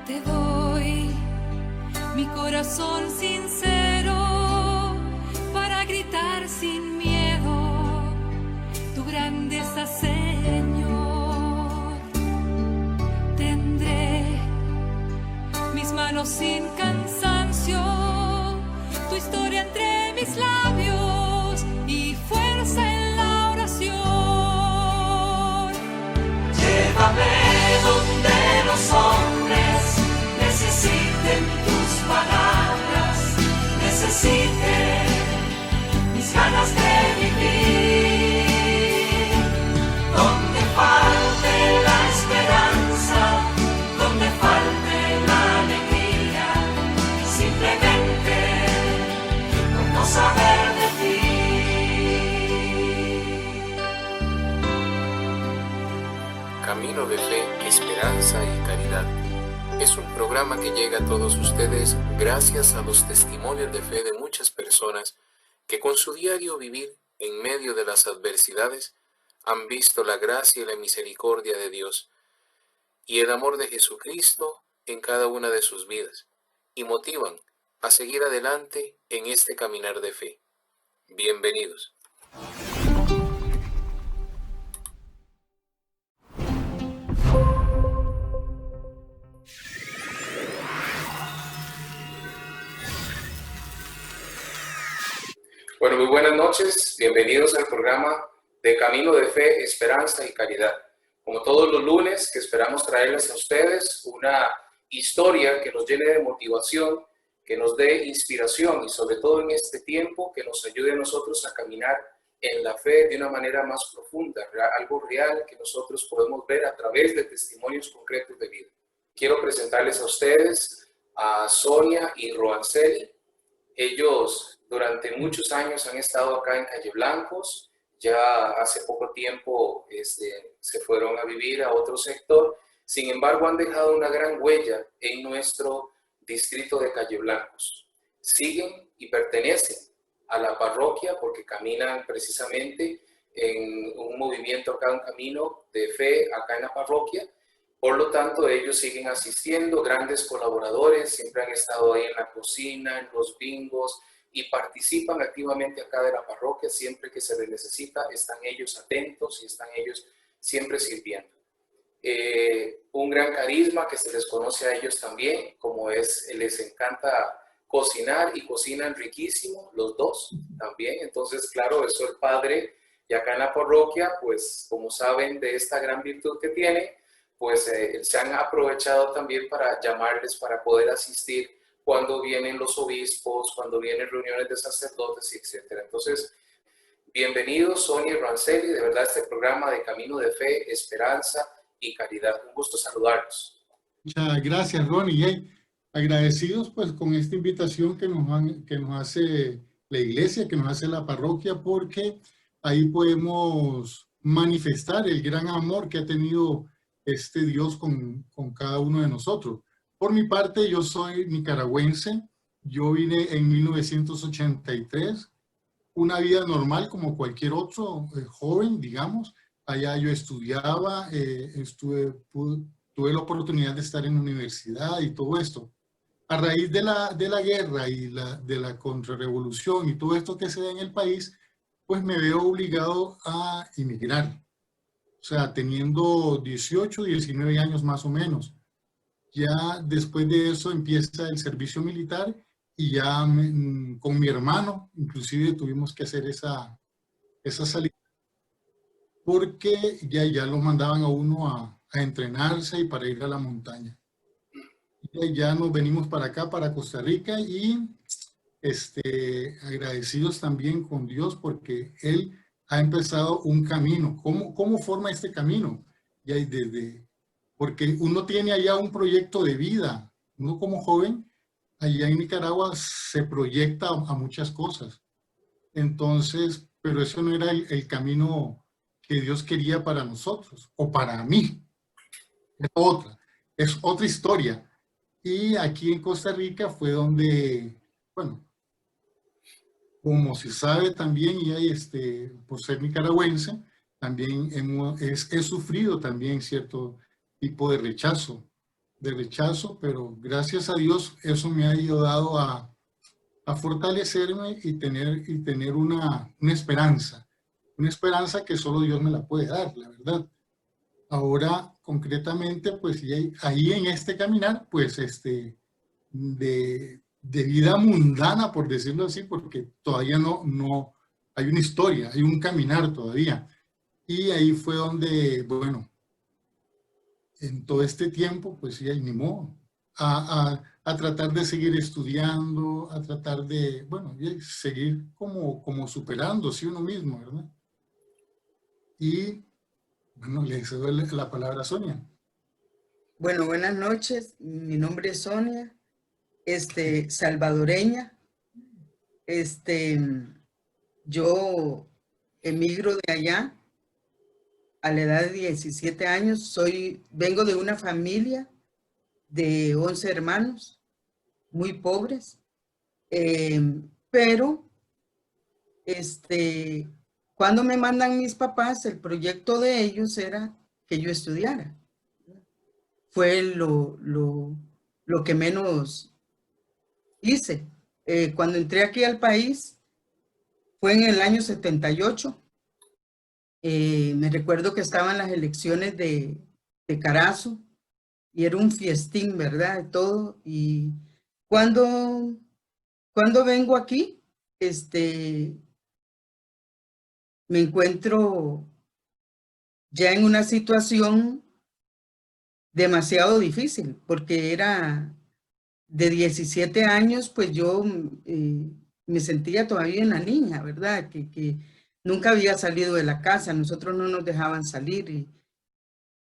Te doy mi corazón sincero para gritar sin miedo tu grandeza, Señor. Tendré mis manos sin cansancio, tu historia entre mis labios y fuerza en la oración. Llévame donde los hombres necesiten tus palabras, necesiten mis ganas de vivir. Donde falte la esperanza, donde falte la alegría, simplemente por no saber de ti. Camino de Fe, Esperanza y Caridad es un programa que llega a todos ustedes gracias a los testimonios de fe de muchas personas que con su diario vivir en medio de las adversidades han visto la gracia y la misericordia de Dios y el amor de Jesucristo en cada una de sus vidas y motivan a seguir adelante en este caminar de fe. Bienvenidos. Bueno, muy buenas noches. Bienvenidos al programa de Camino de Fe, Esperanza y Caridad. Como todos los lunes, que esperamos traerles a ustedes una historia que nos llene de motivación, que nos dé inspiración y sobre todo en este tiempo que nos ayude a nosotros a caminar en la fe de una manera más profunda, algo real que nosotros podemos ver a través de testimonios concretos de vida. Quiero presentarles a ustedes a Sonia y Roanceli. Ellos durante muchos años han estado acá en Calle Blancos, ya hace poco tiempo se fueron a vivir a otro sector, sin embargo han dejado una gran huella en nuestro distrito de Calle Blancos. Siguen y pertenecen a la parroquia porque caminan precisamente en un movimiento acá, un camino de fe acá en la parroquia. Por lo tanto, ellos siguen asistiendo, grandes colaboradores, siempre han estado ahí en la cocina, en los bingos y participan activamente acá de la parroquia. Siempre que se les necesita, están ellos atentos y están ellos siempre sirviendo. Un gran carisma que se les conoce a ellos también, como les encanta cocinar y cocinan riquísimo, los dos también. Entonces, claro, eso el padre y acá en la parroquia, pues como saben de esta gran virtud que tienen, pues se han aprovechado también para llamarles para poder asistir cuando vienen los obispos, cuando vienen reuniones de sacerdotes, etc. Entonces, bienvenidos Sonia y Roanceli, de verdad este programa de Camino de Fe, Esperanza y Caridad. Un gusto saludarlos. Muchas gracias, Ronnie. Y agradecidos pues con esta invitación que nos hace la iglesia, que nos hace la parroquia, porque ahí podemos manifestar el gran amor que ha tenido este Dios con cada uno de nosotros. Por mi parte, yo soy nicaragüense. Yo vine en 1983, una vida normal como cualquier otro joven, digamos. Allá yo estudiaba, tuve la oportunidad de estar en universidad y todo esto. A raíz de la guerra y de la contrarrevolución y todo esto que se da en el país, pues me veo obligado a emigrar. O sea, teniendo 18, 19 años más o menos. Ya después de eso empieza el servicio militar y ya con mi hermano, inclusive tuvimos que hacer esa salida. Porque ya lo mandaban a uno a entrenarse y para ir a la montaña. Y ya nos venimos para acá, para Costa Rica, y agradecidos también con Dios porque Él ha empezado un camino. ¿Cómo forma este camino? Porque uno tiene allá un proyecto de vida. Uno como joven, allá en Nicaragua se proyecta a muchas cosas. Entonces, pero eso no era el camino que Dios quería para nosotros, o para mí. Es otra historia. Y aquí en Costa Rica fue donde, bueno, como se sabe también, y por ser nicaragüense, también he sufrido también cierto tipo de rechazo rechazo, pero gracias a Dios eso me ha ayudado a fortalecerme y tener una esperanza que solo Dios me la puede dar, la verdad. Ahora, concretamente, pues y ahí en este caminar, pues de vida mundana, por decirlo así, porque todavía no hay una historia, hay un caminar todavía. Y ahí fue donde, bueno, en todo este tiempo, pues sí, ni modo, a tratar de seguir estudiando, a tratar de, bueno, y seguir como superándose uno mismo, ¿verdad? Y, bueno, le cedo la palabra a Sonia. Bueno, buenas noches. Mi nombre es Sonia, salvadoreña. Yo emigro de allá a la edad de 17 años. Vengo de una familia de 11 hermanos, muy pobres, pero cuando me mandan mis papás, el proyecto de ellos era que yo estudiara. Fue lo que menos hice. Cuando entré aquí al país, fue en el año 78. Me recuerdo que estaban las elecciones de Carazo y era un fiestín, ¿verdad? De todo. Y cuando vengo aquí, me encuentro ya en una situación demasiado difícil, porque era de 17 años, pues yo me sentía todavía una niña, ¿verdad? Que nunca había salido de la casa, nosotros no nos dejaban salir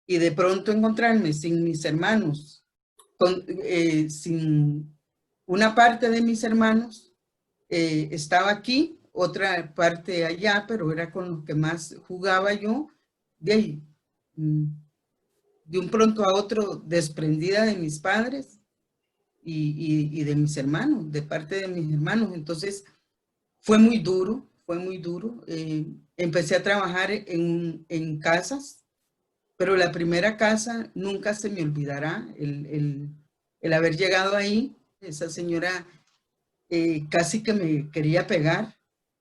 y de pronto encontrarme sin mis hermanos, sin una parte de mis hermanos, estaba aquí, otra parte allá, pero era con los que más jugaba yo, de ahí, de un pronto a otro desprendida de mis padres y de mis hermanos, de parte de mis hermanos. Entonces fue muy duro, fue muy duro. Empecé a trabajar en casas, pero la primera casa nunca se me olvidará, el haber llegado ahí. Esa señora casi que me quería pegar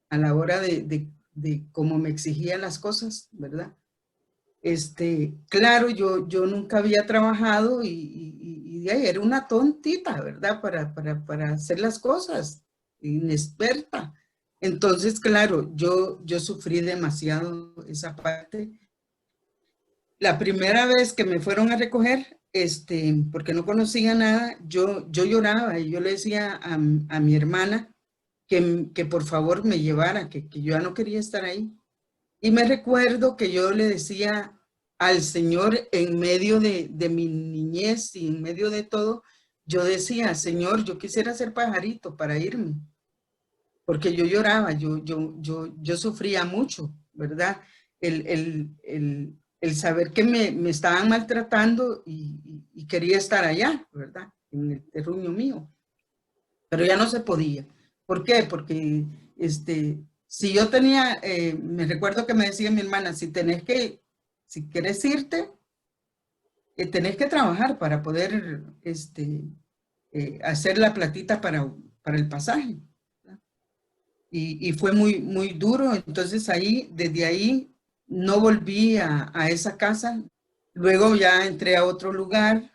a la hora de cómo me exigían las cosas, ¿verdad? Claro, yo nunca había trabajado y era una tontita, ¿verdad? Para hacer las cosas, inexperta. Entonces, claro, yo sufrí demasiado esa parte. La primera vez que me fueron a recoger, porque no conocía nada, yo lloraba y yo le decía a mi hermana que por favor me llevara, que yo ya no quería estar ahí. Y me recuerdo que yo le decía al Señor en medio de mi niñez y en medio de todo, yo decía, Señor, yo quisiera ser pajarito para irme, porque yo lloraba, yo sufría mucho, ¿verdad? El saber que me estaban maltratando y quería estar allá, ¿verdad? En el terruño mío, pero ya no se podía. ¿Por qué? Porque si yo tenía, me recuerdo que me decía mi hermana, si quieres irte, tenés que trabajar para poder hacer la platita para el pasaje. Y fue muy, muy duro. Entonces desde ahí no volví a esa casa. Luego ya entré a otro lugar,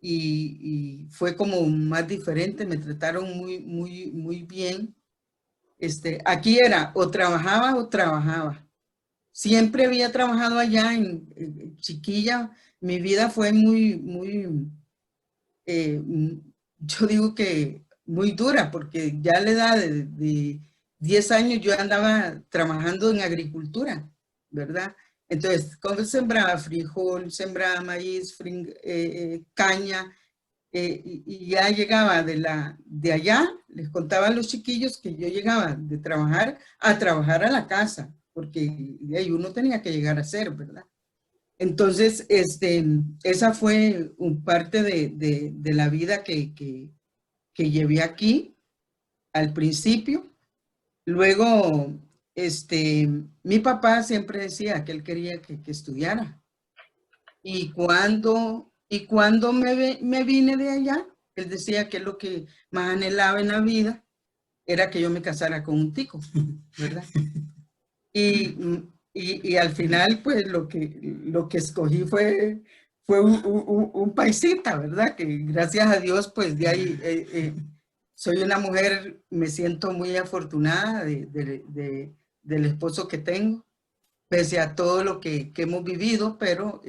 y fue como más diferente, me trataron muy, muy, muy bien. Aquí era o trabajaba o trabajaba. Siempre había trabajado allá en chiquilla. Mi vida fue muy, muy, yo digo que muy dura, porque ya a la edad de 10 años yo andaba trabajando en agricultura, ¿verdad? Entonces, como sembraba frijol, sembraba maíz, caña, y ya llegaba de allá, les contaba a los chiquillos que yo llegaba de trabajar a la casa, porque de ahí uno tenía que llegar a ser, ¿verdad? Entonces, esa fue parte de la vida que llevé aquí al principio. Luego, mi papá siempre decía que él quería que estudiara. Y Y cuando me vine de allá, él decía que lo que más anhelaba en la vida era que yo me casara con un tico, ¿verdad? Y al final, pues lo que escogí fue un paisita, ¿verdad? Que gracias a Dios, pues de ahí soy una mujer, me siento muy afortunada del esposo que tengo, pese a todo lo que hemos vivido, pero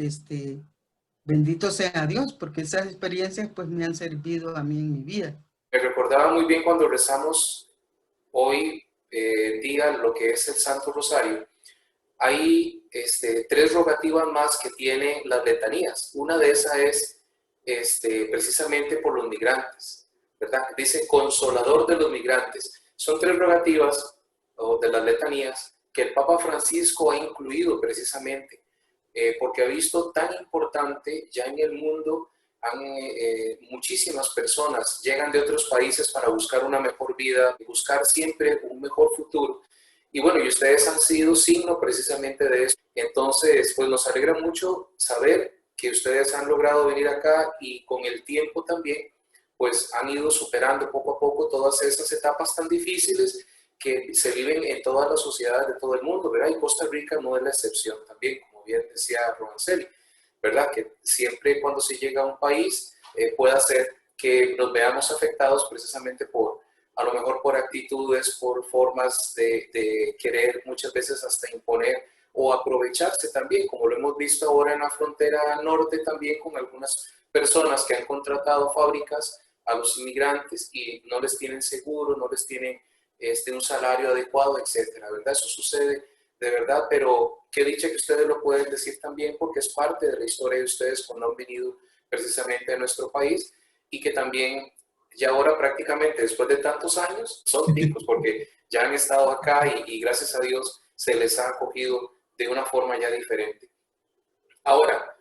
bendito sea Dios, porque esas experiencias pues me han servido a mí en mi vida. Me recordaba muy bien cuando rezamos hoy día lo que es el Santo Rosario. Hay 3 rogativas más que tienen las letanías. Una de esas es precisamente por los migrantes, ¿verdad? Dice consolador de los migrantes. Son 3 rogativas de las letanías que el Papa Francisco ha incluido precisamente porque ha visto tan importante ya en el mundo. Muchísimas personas llegan de otros países para buscar una mejor vida, buscar siempre un mejor futuro. Y bueno, y ustedes han sido signo precisamente de eso. Entonces, pues nos alegra mucho saber que ustedes han logrado venir acá y con el tiempo también, pues han ido superando poco a poco todas esas etapas tan difíciles que se viven en todas las sociedades de todo el mundo, ¿verdad? Y Costa Rica no es la excepción también, como bien decía Roanceli, ¿verdad? Que siempre cuando se llega a un país puede hacer que nos veamos afectados precisamente a lo mejor por actitudes, por formas de querer muchas veces hasta imponer o aprovecharse también, como lo hemos visto ahora en la frontera norte también con algunas personas que han contratado fábricas a los inmigrantes y no les tienen seguro, no les tienen un salario adecuado, etcétera, ¿verdad? Eso sucede de verdad, pero qué dicha que ustedes lo pueden decir también porque es parte de la historia de ustedes cuando han venido precisamente a nuestro país y que también ya ahora prácticamente después de tantos años son ticos porque ya han estado acá y gracias a Dios se les ha acogido de una forma ya diferente. Ahora,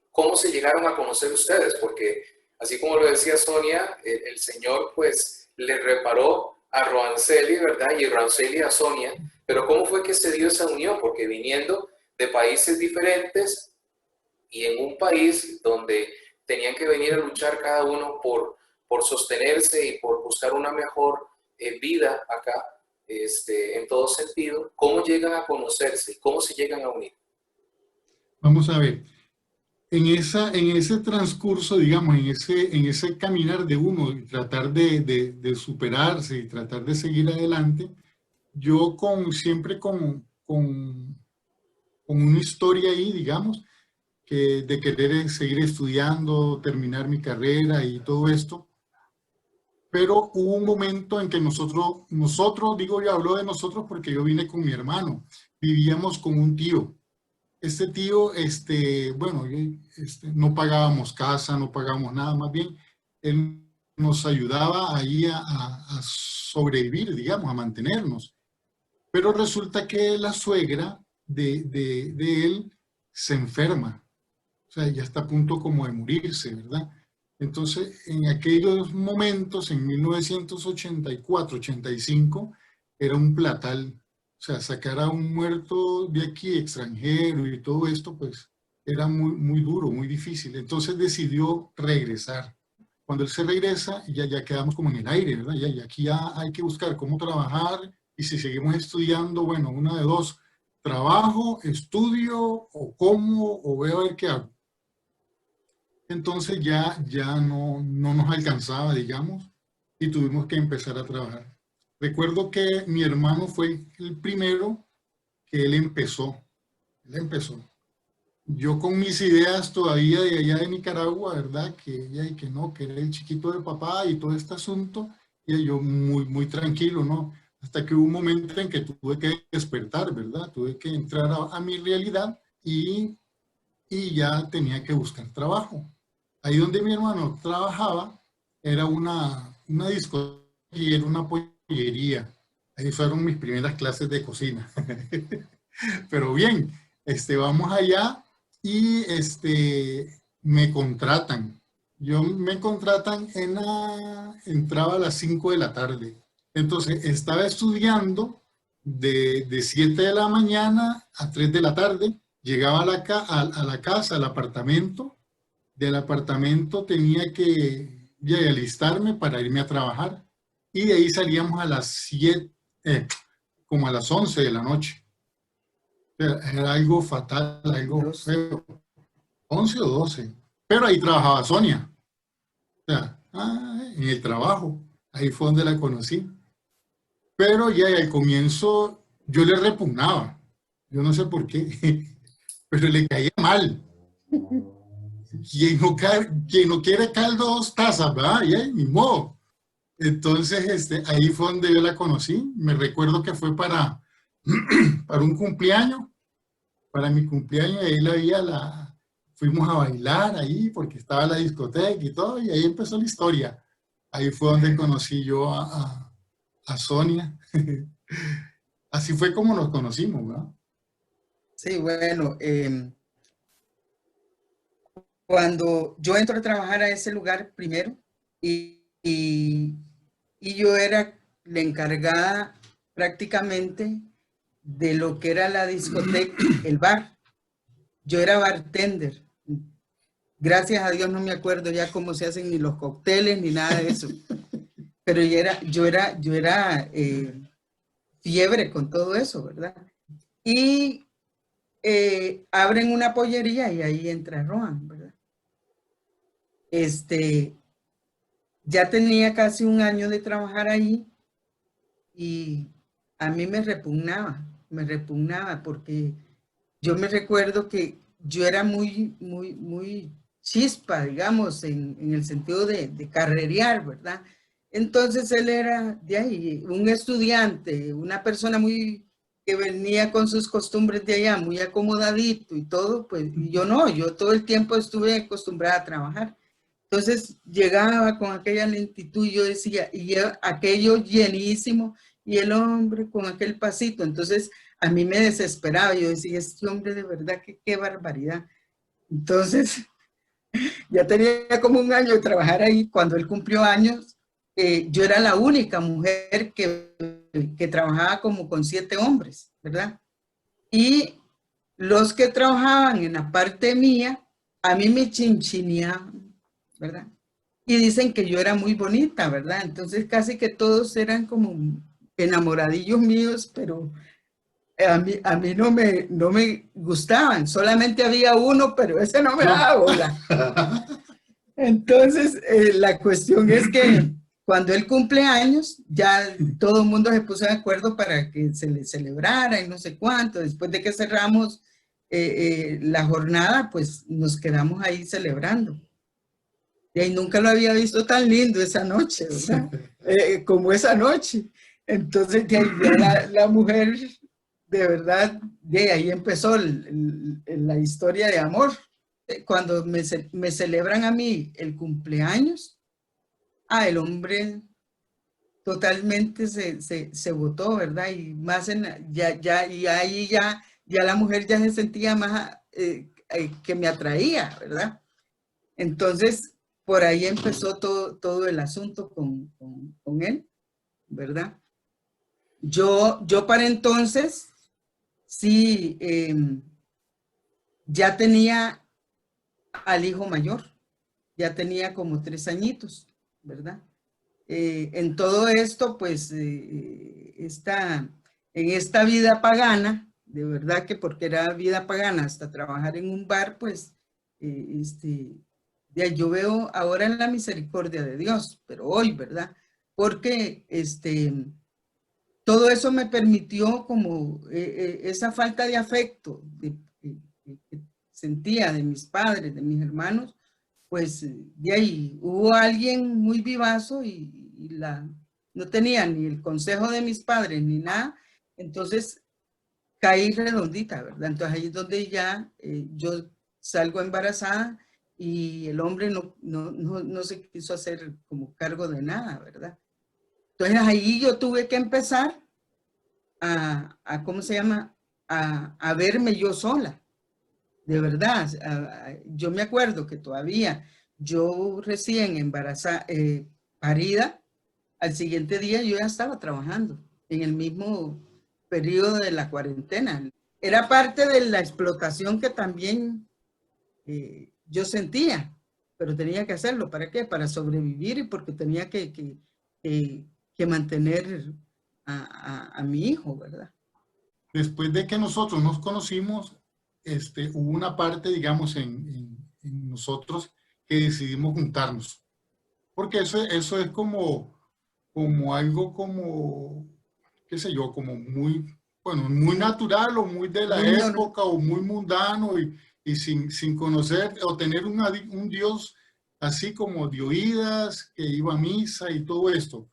¿cómo se llegaron a conocer ustedes? Porque así como lo decía Sonia, el Señor pues le reparó a Roanceli, ¿verdad? Y Roanceli a Sonia. Pero ¿cómo fue que se dio esa unión? Porque viniendo de países diferentes y en un país donde tenían que venir a luchar cada uno por sostenerse y por buscar una mejor vida acá, en todo sentido, ¿cómo llegan a conocerse? ¿Cómo se llegan a unir? Vamos a ver, en ese transcurso, digamos, en ese caminar de uno y tratar de superarse y tratar de seguir adelante, yo siempre con una historia ahí, digamos, de querer seguir estudiando, terminar mi carrera y todo esto. Pero hubo un momento en que nosotros, digo, yo hablo de nosotros porque yo vine con mi hermano, vivíamos con un tío. Este tío, bueno, no pagábamos casa, no pagábamos nada, más bien, él nos ayudaba ahí a sobrevivir, digamos, a mantenernos. Pero resulta que la suegra de él se enferma, o sea, ya está a punto como de morirse, ¿verdad? Entonces, en aquellos momentos, en 1984, 85, era un platal. O sea, sacar a un muerto de aquí, extranjero y todo esto, pues era muy, muy duro, muy difícil. Entonces decidió regresar. Cuando él se regresa, ya quedamos como en el aire, ¿verdad? Ya aquí ya hay que buscar cómo trabajar y si seguimos estudiando, bueno, una de dos, trabajo, estudio o como o veo a ver qué hago. Entonces ya no nos alcanzaba, digamos, y tuvimos que empezar a trabajar. Recuerdo que mi hermano fue el primero que él empezó. Yo con mis ideas todavía de allá de Nicaragua, ¿verdad? Que no, que era el chiquito de papá y todo este asunto, y yo muy, muy tranquilo, ¿no? Hasta que hubo un momento en que tuve que despertar, ¿verdad? Tuve que entrar a mi realidad y ya tenía que buscar trabajo. Ahí donde mi hermano trabajaba era una discoteca y era una pollería. Ahí fueron mis primeras clases de cocina. Pero bien, vamos allá y me contratan. Me contratan entraba a las 5 de la tarde. Entonces estaba estudiando de 7 de la mañana a 3 de la tarde. Llegaba a la casa, al apartamento, del apartamento tenía que ya alistarme para irme a trabajar. Y de ahí salíamos a las 7, como a las 11 de la noche. O sea, era algo fatal, algo Dios. feo. 11 o 12. Pero ahí trabajaba Sonia. O sea, en el trabajo. Ahí fue donde la conocí. Pero ya al comienzo yo le repugnaba. Yo no sé por qué, pero le caía mal. Quien no quiere caldo, 2 tazas, ¿verdad? Y ahí, ni modo. Entonces, ahí fue donde yo la conocí. Me recuerdo que fue para un cumpleaños, para mi cumpleaños, y ahí fuimos a bailar ahí porque estaba la discoteca y todo, y ahí empezó la historia. Ahí fue donde conocí yo a Sonia. Así fue como nos conocimos, ¿verdad? Sí, bueno, cuando yo entro a trabajar a ese lugar primero y yo era la encargada prácticamente de lo que era la discoteca, el bar. Yo era bartender. Gracias a Dios no me acuerdo ya cómo se hacen ni los cócteles ni nada de eso. Pero yo era fiebre con todo eso, ¿verdad? Y abren una pollería y ahí entra Rohan, ¿verdad? Ya tenía casi un año de trabajar ahí y a mí me repugnaba porque yo me recuerdo que yo era muy chispa, digamos, en el sentido de carrerear, ¿verdad? Entonces él era de ahí, un estudiante, una persona que venía con sus costumbres de allá, muy acomodadito y todo, pues y yo no, yo todo el tiempo estuve acostumbrada a trabajar. Entonces llegaba con aquella lentitud y yo decía, aquello llenísimo, y el hombre con aquel pasito. Entonces a mí me desesperaba, yo decía, este hombre de verdad, qué barbaridad. Entonces ya tenía como un año de trabajar ahí. Cuando él cumplió años, yo era la única mujer que trabajaba como con 7 hombres, ¿verdad? Y los que trabajaban en la parte mía, a mí me chinchineaban, ¿verdad? Y dicen que yo era muy bonita, ¿verdad? Entonces casi que todos eran como enamoradillos míos, pero a mí no me gustaban. Solamente había uno, pero ese no me daba bola. Entonces, la cuestión es que cuando él cumple años, ya todo el mundo se puso de acuerdo para que se le celebrara y no sé cuánto. Después de que cerramos la jornada, pues nos quedamos ahí celebrando. Y ahí nunca lo había visto tan lindo esa noche, ¿verdad? Como esa noche. Entonces, de ahí la mujer, de verdad, de ahí empezó la historia de amor. Cuando me celebran a mí el cumpleaños, el hombre totalmente se botó, ¿verdad? Y más y ahí ya la mujer ya se sentía más que me atraía, ¿verdad? Entonces, por ahí empezó todo el asunto con él, ¿verdad? Yo para entonces, sí, ya tenía al hijo mayor, ya tenía como 3 añitos, ¿verdad? En todo esto, pues, en esta vida pagana, de verdad que porque era vida pagana hasta trabajar en un bar, pues, ya yo veo ahora en la misericordia de Dios, pero hoy, ¿verdad? Porque todo eso me permitió como esa falta de afecto que sentía de mis padres, de mis hermanos, pues de ahí hubo alguien muy vivazo y no tenía ni el consejo de mis padres ni nada, entonces caí redondita, ¿verdad? Entonces ahí es donde ya yo salgo embarazada y el hombre no se quiso hacer como cargo de nada, ¿verdad? Entonces ahí yo tuve que empezar ¿cómo se llama? A verme yo sola, de verdad. Yo me acuerdo que todavía yo recién embarazada, parida, al siguiente día yo ya estaba trabajando en el mismo periodo de la cuarentena. Era parte de la explotación que también yo sentía, pero tenía que hacerlo. ¿Para qué? Para sobrevivir y porque tenía que mantener a mi hijo, ¿verdad? Después de que nosotros nos conocimos, hubo una parte, digamos, en nosotros que decidimos juntarnos. Porque eso es como algo como, qué sé yo, como muy, bueno, muy natural o muy de la Muy normal. época o muy mundano y sin conocer o tener un Dios así como de oídas, que iba a misa y todo esto.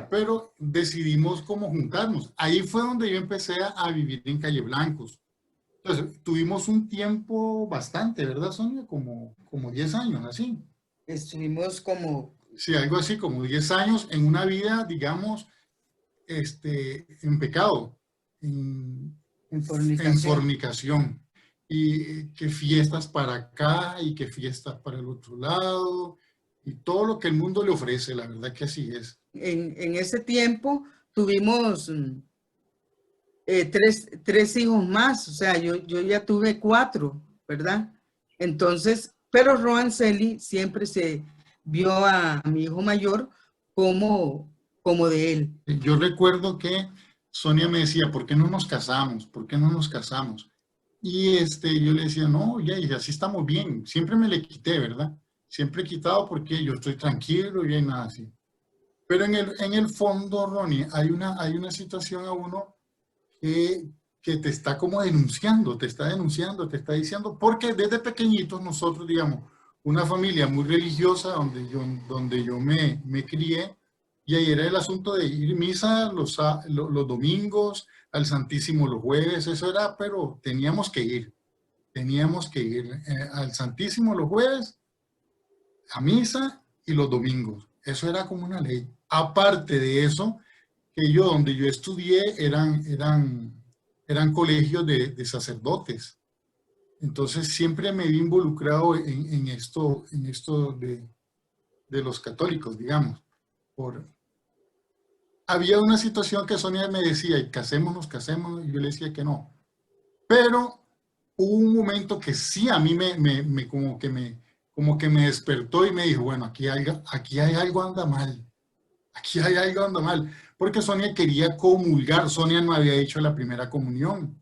Pero decidimos como juntarnos. Ahí fue donde yo empecé a vivir en Calle Blancos. Entonces, tuvimos un tiempo bastante, ¿verdad, Sonia? Como 10 años, así. Estuvimos como Sí, algo así, como 10 años en una vida, digamos, en pecado, en, en en fornicación. fornicación. Y que fiestas para acá y que fiestas para el otro lado. Y todo lo que el mundo le ofrece, la verdad que así es. En ese tiempo tuvimos tres hijos más, o sea, yo ya tuve 4, ¿verdad? Entonces, pero Roanceli siempre se vio a mi hijo mayor como de él. Yo recuerdo que Sonia me decía, ¿por qué no nos casamos? ¿Por qué no nos casamos? Y yo le decía, no, ya, y así estamos bien. Siempre me le quité, ¿verdad? Siempre he quitado porque yo estoy tranquilo y hay nada así. Pero en el fondo, Ronnie, hay una situación a uno que te está como denunciando, te está denunciando, te está diciendo, porque desde pequeñitos nosotros, digamos, una familia muy religiosa donde yo me crié, y ahí era el asunto de ir a misa los domingos, al Santísimo los jueves, eso era, pero teníamos que ir al Santísimo los jueves, a misa y los domingos. Eso era como una ley. Aparte de eso, que donde yo estudié eran colegios de sacerdotes. Entonces siempre me vi involucrado en esto de los católicos, digamos. Había una situación que Sonia me decía, y casémonos, y yo le decía que no. Pero hubo un momento que sí a mí como que me despertó y me dijo, bueno, aquí hay algo anda mal. Aquí hay algo anda mal. Porque Sonia quería comulgar. Sonia no había hecho la primera comunión.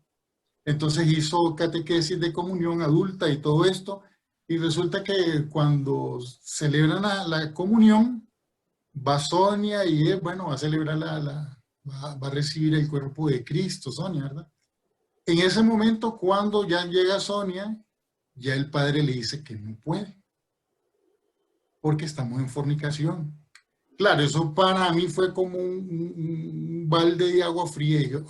Entonces hizo catequesis de comunión adulta y todo esto. Y resulta que cuando celebran la comunión, va Sonia y bueno, va a celebrar va a recibir el cuerpo de Cristo, Sonia, ¿verdad? En ese momento, cuando ya llega Sonia, ya el padre le dice que no puede, porque estamos en fornicación. Claro, eso para mí fue como un balde de agua fría. Y, yo,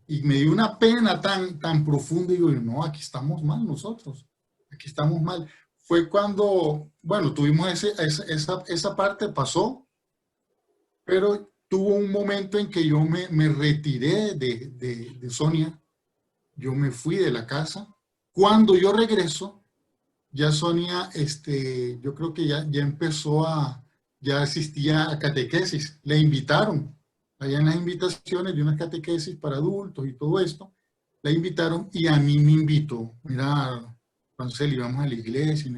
y me dio una pena tan profunda. Y digo, no, aquí estamos mal nosotros. Aquí estamos mal. Fue cuando, bueno, tuvimos esa parte, pasó, pero tuvo un momento en que yo me retiré de Sonia. Yo me fui de la casa. Cuando yo regreso, ya Sonia, yo creo que ya empezó ya asistía a catequesis. Le invitaron, allá en las invitaciones de unas catequesis para adultos y todo esto, la invitaron y a mí me invitó. Mira, Franceli, íbamos a la iglesia.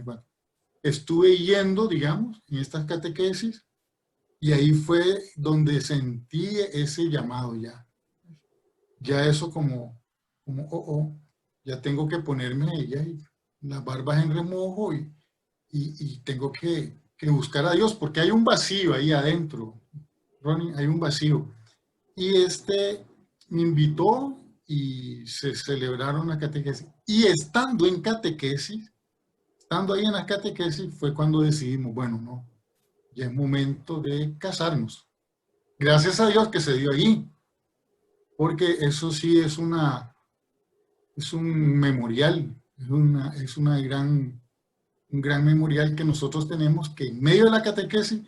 Estuve yendo, digamos, en estas catequesis y ahí fue donde sentí ese llamado ya. Ya eso como ya tengo que ponerme ella y las barbas en remojo y tengo que buscar a Dios, porque hay un vacío ahí adentro, Ronnie, hay un vacío. Y me invitó y se celebraron la catequesis. Y estando en catequesis, estando ahí en la catequesis, fue cuando decidimos, bueno, no, ya es momento de casarnos. Gracias a Dios que se dio allí, porque eso sí es un memorial, es un gran memorial que nosotros tenemos, que en medio de la catequesis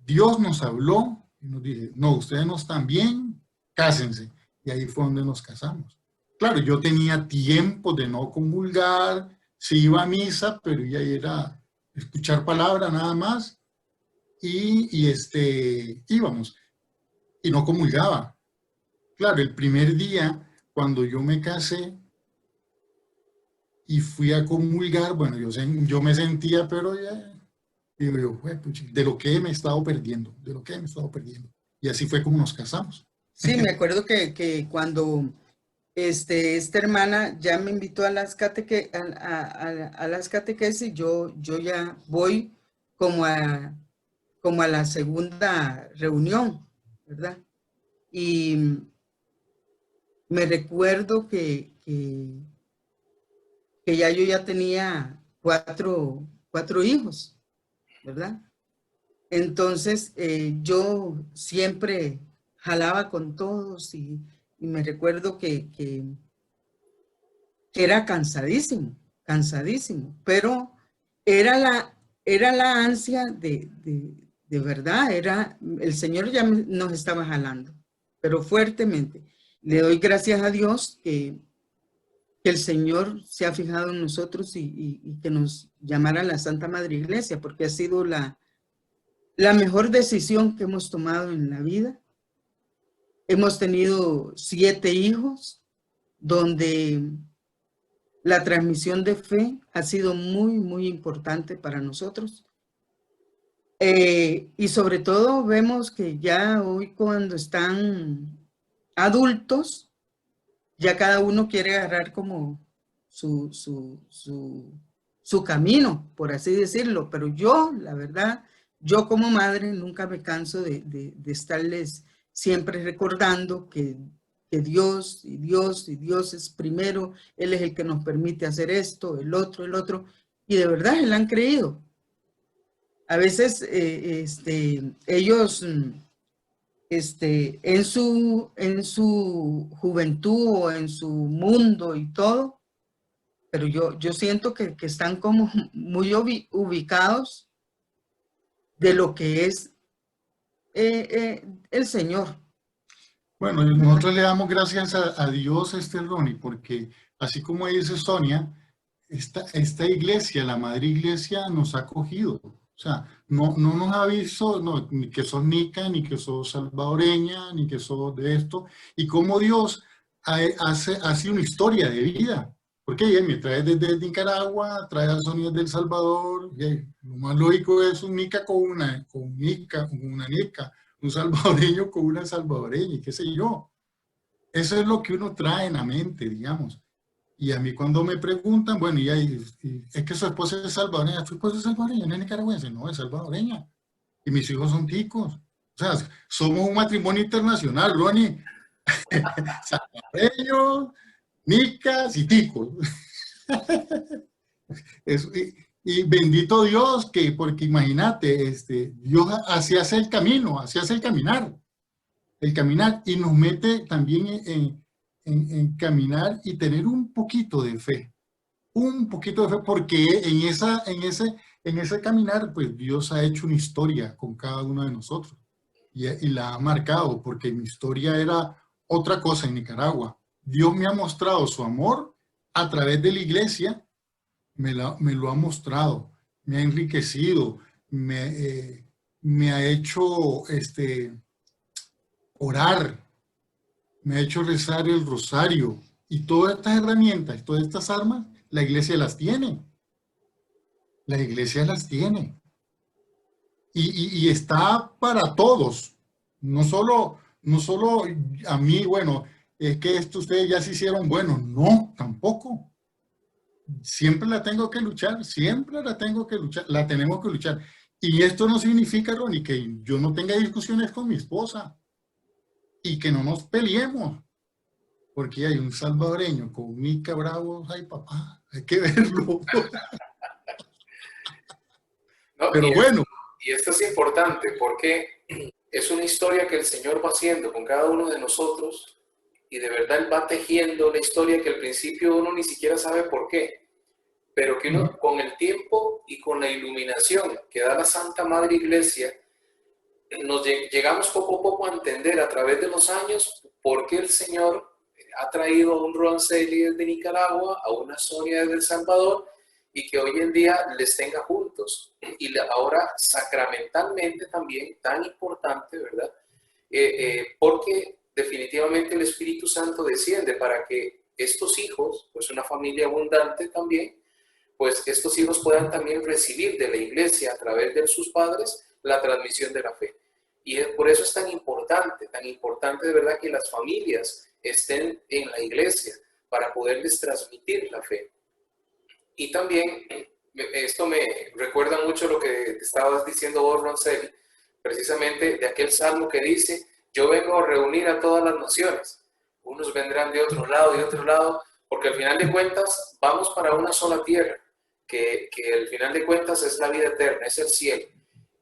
Dios nos habló y nos dijo, no, ustedes no están bien, cásense. Y ahí fue donde nos casamos. Claro, yo tenía tiempo de no comulgar, sí iba a misa, pero ya era escuchar palabra nada más y íbamos y no comulgaba. Claro, el primer día cuando yo me casé, y fui a comulgar. Bueno, yo me sentía, pero ya, digo yo, pucha, de lo que me he estado perdiendo, de lo que me he estado perdiendo. Y así fue como nos casamos. Sí, me acuerdo que cuando esta hermana ya me invitó a las a las catequesis, yo ya voy como a la segunda reunión, ¿verdad? Y me recuerdo que ya yo ya tenía cuatro hijos, ¿verdad? Entonces yo siempre jalaba con todos y me recuerdo que era cansadísimo, cansadísimo, pero era la ansia de verdad, el Señor ya nos estaba jalando, pero fuertemente. Le doy gracias a Dios que el Señor se ha fijado en nosotros y que nos llamara a la Santa Madre Iglesia, porque ha sido la mejor decisión que hemos tomado en la vida. Hemos tenido 7 hijos, donde la transmisión de fe ha sido muy, muy importante para nosotros. Y sobre todo vemos que ya hoy cuando están adultos, ya cada uno quiere agarrar como su camino, por así decirlo. Pero yo, la verdad, yo como madre nunca me canso de estarles siempre recordando que Dios es primero, Él es el que nos permite hacer esto, el otro, y de verdad Él han creído. A veces ellos en su juventud o en su mundo y todo, pero yo siento que están como muy ubicados de lo que es el Señor. Bueno, nosotros le damos gracias a Dios, Ronnie, porque así como dice Sonia, esta iglesia, la Madre Iglesia, nos ha acogido. O sea, no nos ha visto, no, ni que sos nica, ni que sos salvadoreña, ni que sos de esto. Y como Dios hace una historia de vida. Porque ella me trae desde Nicaragua, trae a Sonia del Salvador. Lo más lógico es un nica con una nica, un salvadoreño con una salvadoreña, y qué sé yo. Eso es lo que uno trae en la mente, digamos. Y a mí cuando me preguntan, bueno, es que su esposa es salvadoreña, ¿tu esposa es salvadoreña? ¿No es nicaragüense? No, es salvadoreña. Y mis hijos son ticos. O sea, somos un matrimonio internacional, Ronnie. Salvadoreños, nicas y ticos. Y bendito Dios, porque imagínate, Dios así hace el camino, así hace el caminar, y nos mete también en caminar y tener un poquito de fe, porque en ese caminar, pues Dios ha hecho una historia con cada uno de nosotros y la ha marcado, porque mi historia era otra cosa en Nicaragua. Dios me ha mostrado su amor a través de la iglesia. Me lo ha mostrado, me ha enriquecido, me ha hecho orar, me ha hecho rezar el rosario, y todas estas herramientas, todas estas armas, la iglesia las tiene. La iglesia las tiene. Y está para todos, no solo a mí, bueno, es que esto ustedes ya se hicieron buenos, no, tampoco. Siempre la tengo que luchar, siempre la tengo que luchar, la tenemos que luchar. Y esto no significa, Ronnie, que yo no tenga discusiones con mi esposa y que no nos peleemos, porque hay un salvadoreño con un nica bravo, ay papá, hay que verlo. No, pero bueno. Y esto es importante porque es una historia que el Señor va haciendo con cada uno de nosotros, y de verdad Él va tejiendo una historia que al principio uno ni siquiera sabe por qué, pero que uno con el tiempo y con la iluminación que da la Santa Madre Iglesia, llegamos poco a poco a entender a través de los años por qué el Señor ha traído a un Roanceli desde Nicaragua, a una Sonia desde El Salvador, y que hoy en día les tenga juntos. Y ahora sacramentalmente también, tan importante, ¿verdad? Porque definitivamente el Espíritu Santo desciende para que estos hijos, pues una familia abundante también, pues estos hijos puedan también recibir de la iglesia a través de sus padres la transmisión de la fe. Y por eso es tan importante de verdad que las familias estén en la iglesia para poderles transmitir la fe. Y también, esto me recuerda mucho lo que te estabas diciendo vos, Ronceli, precisamente de aquel salmo que dice, yo vengo a reunir a todas las naciones. Unos vendrán de otro lado, porque al final de cuentas vamos para una sola tierra, que al final de cuentas es la vida eterna, es el cielo.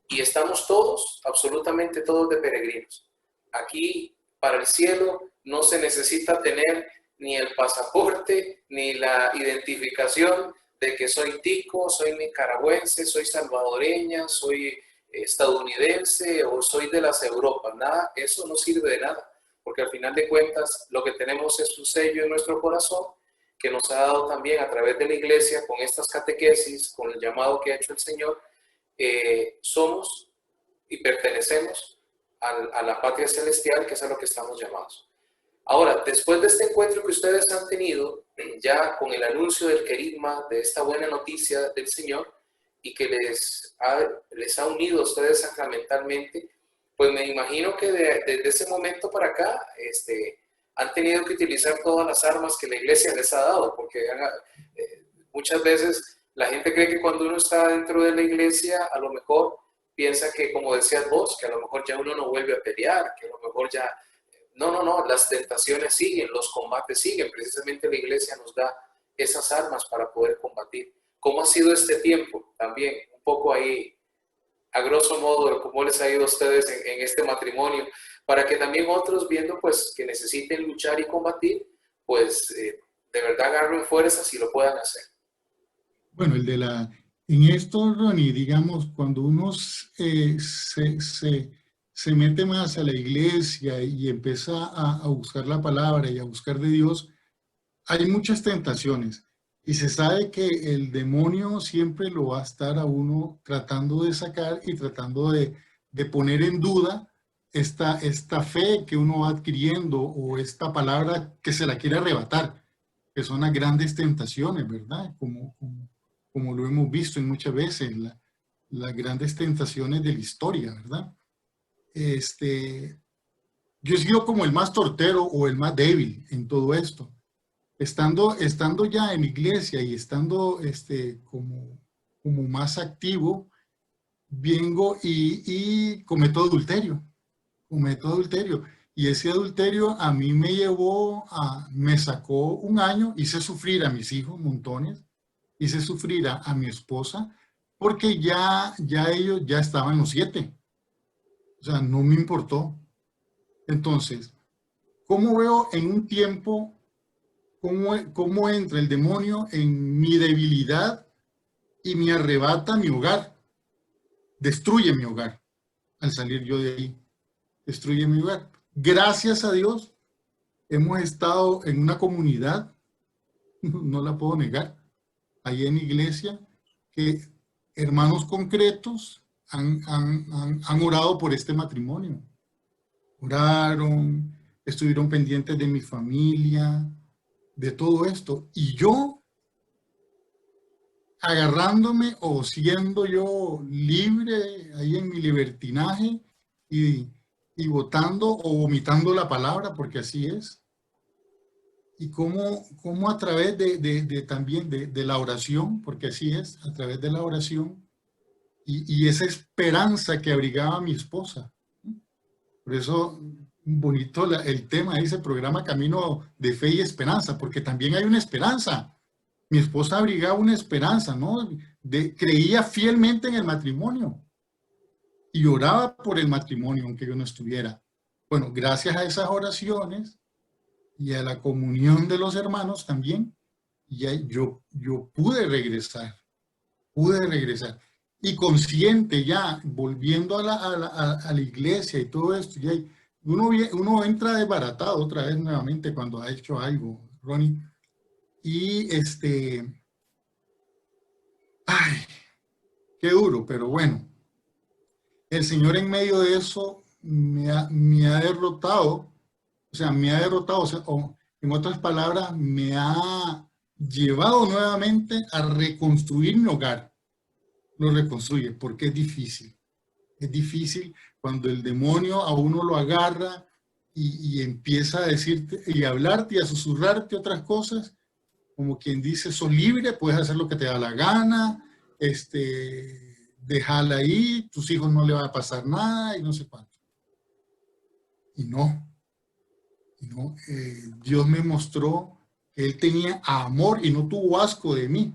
Y estamos todos, absolutamente todos de peregrinos. Aquí, para el cielo, no se necesita tener ni el pasaporte, ni la identificación de que soy tico, soy nicaragüense, soy salvadoreña, soy estadounidense o soy de las Europas. Nada, eso no sirve de nada, porque al final de cuentas lo que tenemos es un sello en nuestro corazón que nos ha dado también a través de la iglesia con estas catequesis, con el llamado que ha hecho el Señor. Somos y pertenecemos a la patria celestial, que es a lo que estamos llamados. Ahora, después de este encuentro que ustedes han tenido, ya con el anuncio del querigma, de esta buena noticia del Señor, y que les ha unido a ustedes sacramentalmente, pues me imagino que desde ese momento para acá han tenido que utilizar todas las armas que la iglesia les ha dado, porque muchas veces la gente cree que cuando uno está dentro de la iglesia, a lo mejor piensa que, como decías vos, que a lo mejor ya uno no vuelve a pelear, que a lo mejor ya... No, las tentaciones siguen, los combates siguen. Precisamente la iglesia nos da esas armas para poder combatir. ¿Cómo ha sido este tiempo? También, un poco ahí, a grosso modo, cómo les ha ido a ustedes en este matrimonio, para que también otros, viendo pues que necesiten luchar y combatir, pues de verdad agarren fuerzas y lo puedan hacer. Bueno, en esto, Ronnie, digamos, cuando uno se mete más a la iglesia y empieza a buscar la palabra y a buscar de Dios, hay muchas tentaciones. Y se sabe que el demonio siempre lo va a estar a uno tratando de sacar y tratando de poner en duda esta fe que uno va adquiriendo o esta palabra que se la quiere arrebatar, que son las grandes tentaciones, ¿verdad? Como lo hemos visto en muchas veces, las grandes tentaciones de la historia, ¿verdad? Yo he sido como el más tortero o el más débil en todo esto. Estando ya en iglesia y estando como más activo, vengo y cometo adulterio. Y ese adulterio a mí me sacó un año, hice sufrir a mis hijos montones, hice sufrir a mi esposa, porque ya ellos ya estaban los 7. O sea, no me importó. Entonces, ¿cómo veo en un tiempo cómo entra el demonio en mi debilidad y me arrebata mi hogar? Destruye mi hogar al salir yo de ahí. Destruye mi hogar. Gracias a Dios, hemos estado en una comunidad, no la puedo negar, ahí en iglesia, que hermanos concretos han orado por este matrimonio. Oraron, estuvieron pendientes de mi familia, de todo esto. Y yo, agarrándome o siendo yo libre ahí en mi libertinaje y votando o vomitando la palabra, porque así es. Y cómo a través también de la oración, porque así es, a través de la oración, y esa esperanza que abrigaba a mi esposa. Por eso, bonito el tema de ese programa Camino de Fe y Esperanza, porque también hay una esperanza. Mi esposa abrigaba una esperanza, ¿no? Creía fielmente en el matrimonio y oraba por el matrimonio, aunque yo no estuviera. Bueno, gracias a esas oraciones y a la comunión de los hermanos también, ya yo pude regresar. Y consciente ya, volviendo a la iglesia y todo esto, ya uno entra desbaratado otra vez nuevamente cuando ha hecho algo, Ronnie. Y ay, qué duro, pero bueno. El Señor en medio de eso me ha derrotado, o sea, En otras palabras, me ha llevado nuevamente a reconstruir mi hogar. Lo reconstruye porque es difícil. Es difícil cuando el demonio a uno lo agarra y empieza a decirte y a hablarte y a susurrarte otras cosas, como quien dice, sos libre, puedes hacer lo que te da la gana, déjala ahí, tus hijos no le va a pasar nada y no sé cuánto. Y no, Dios me mostró que Él tenía amor y no tuvo asco de mí.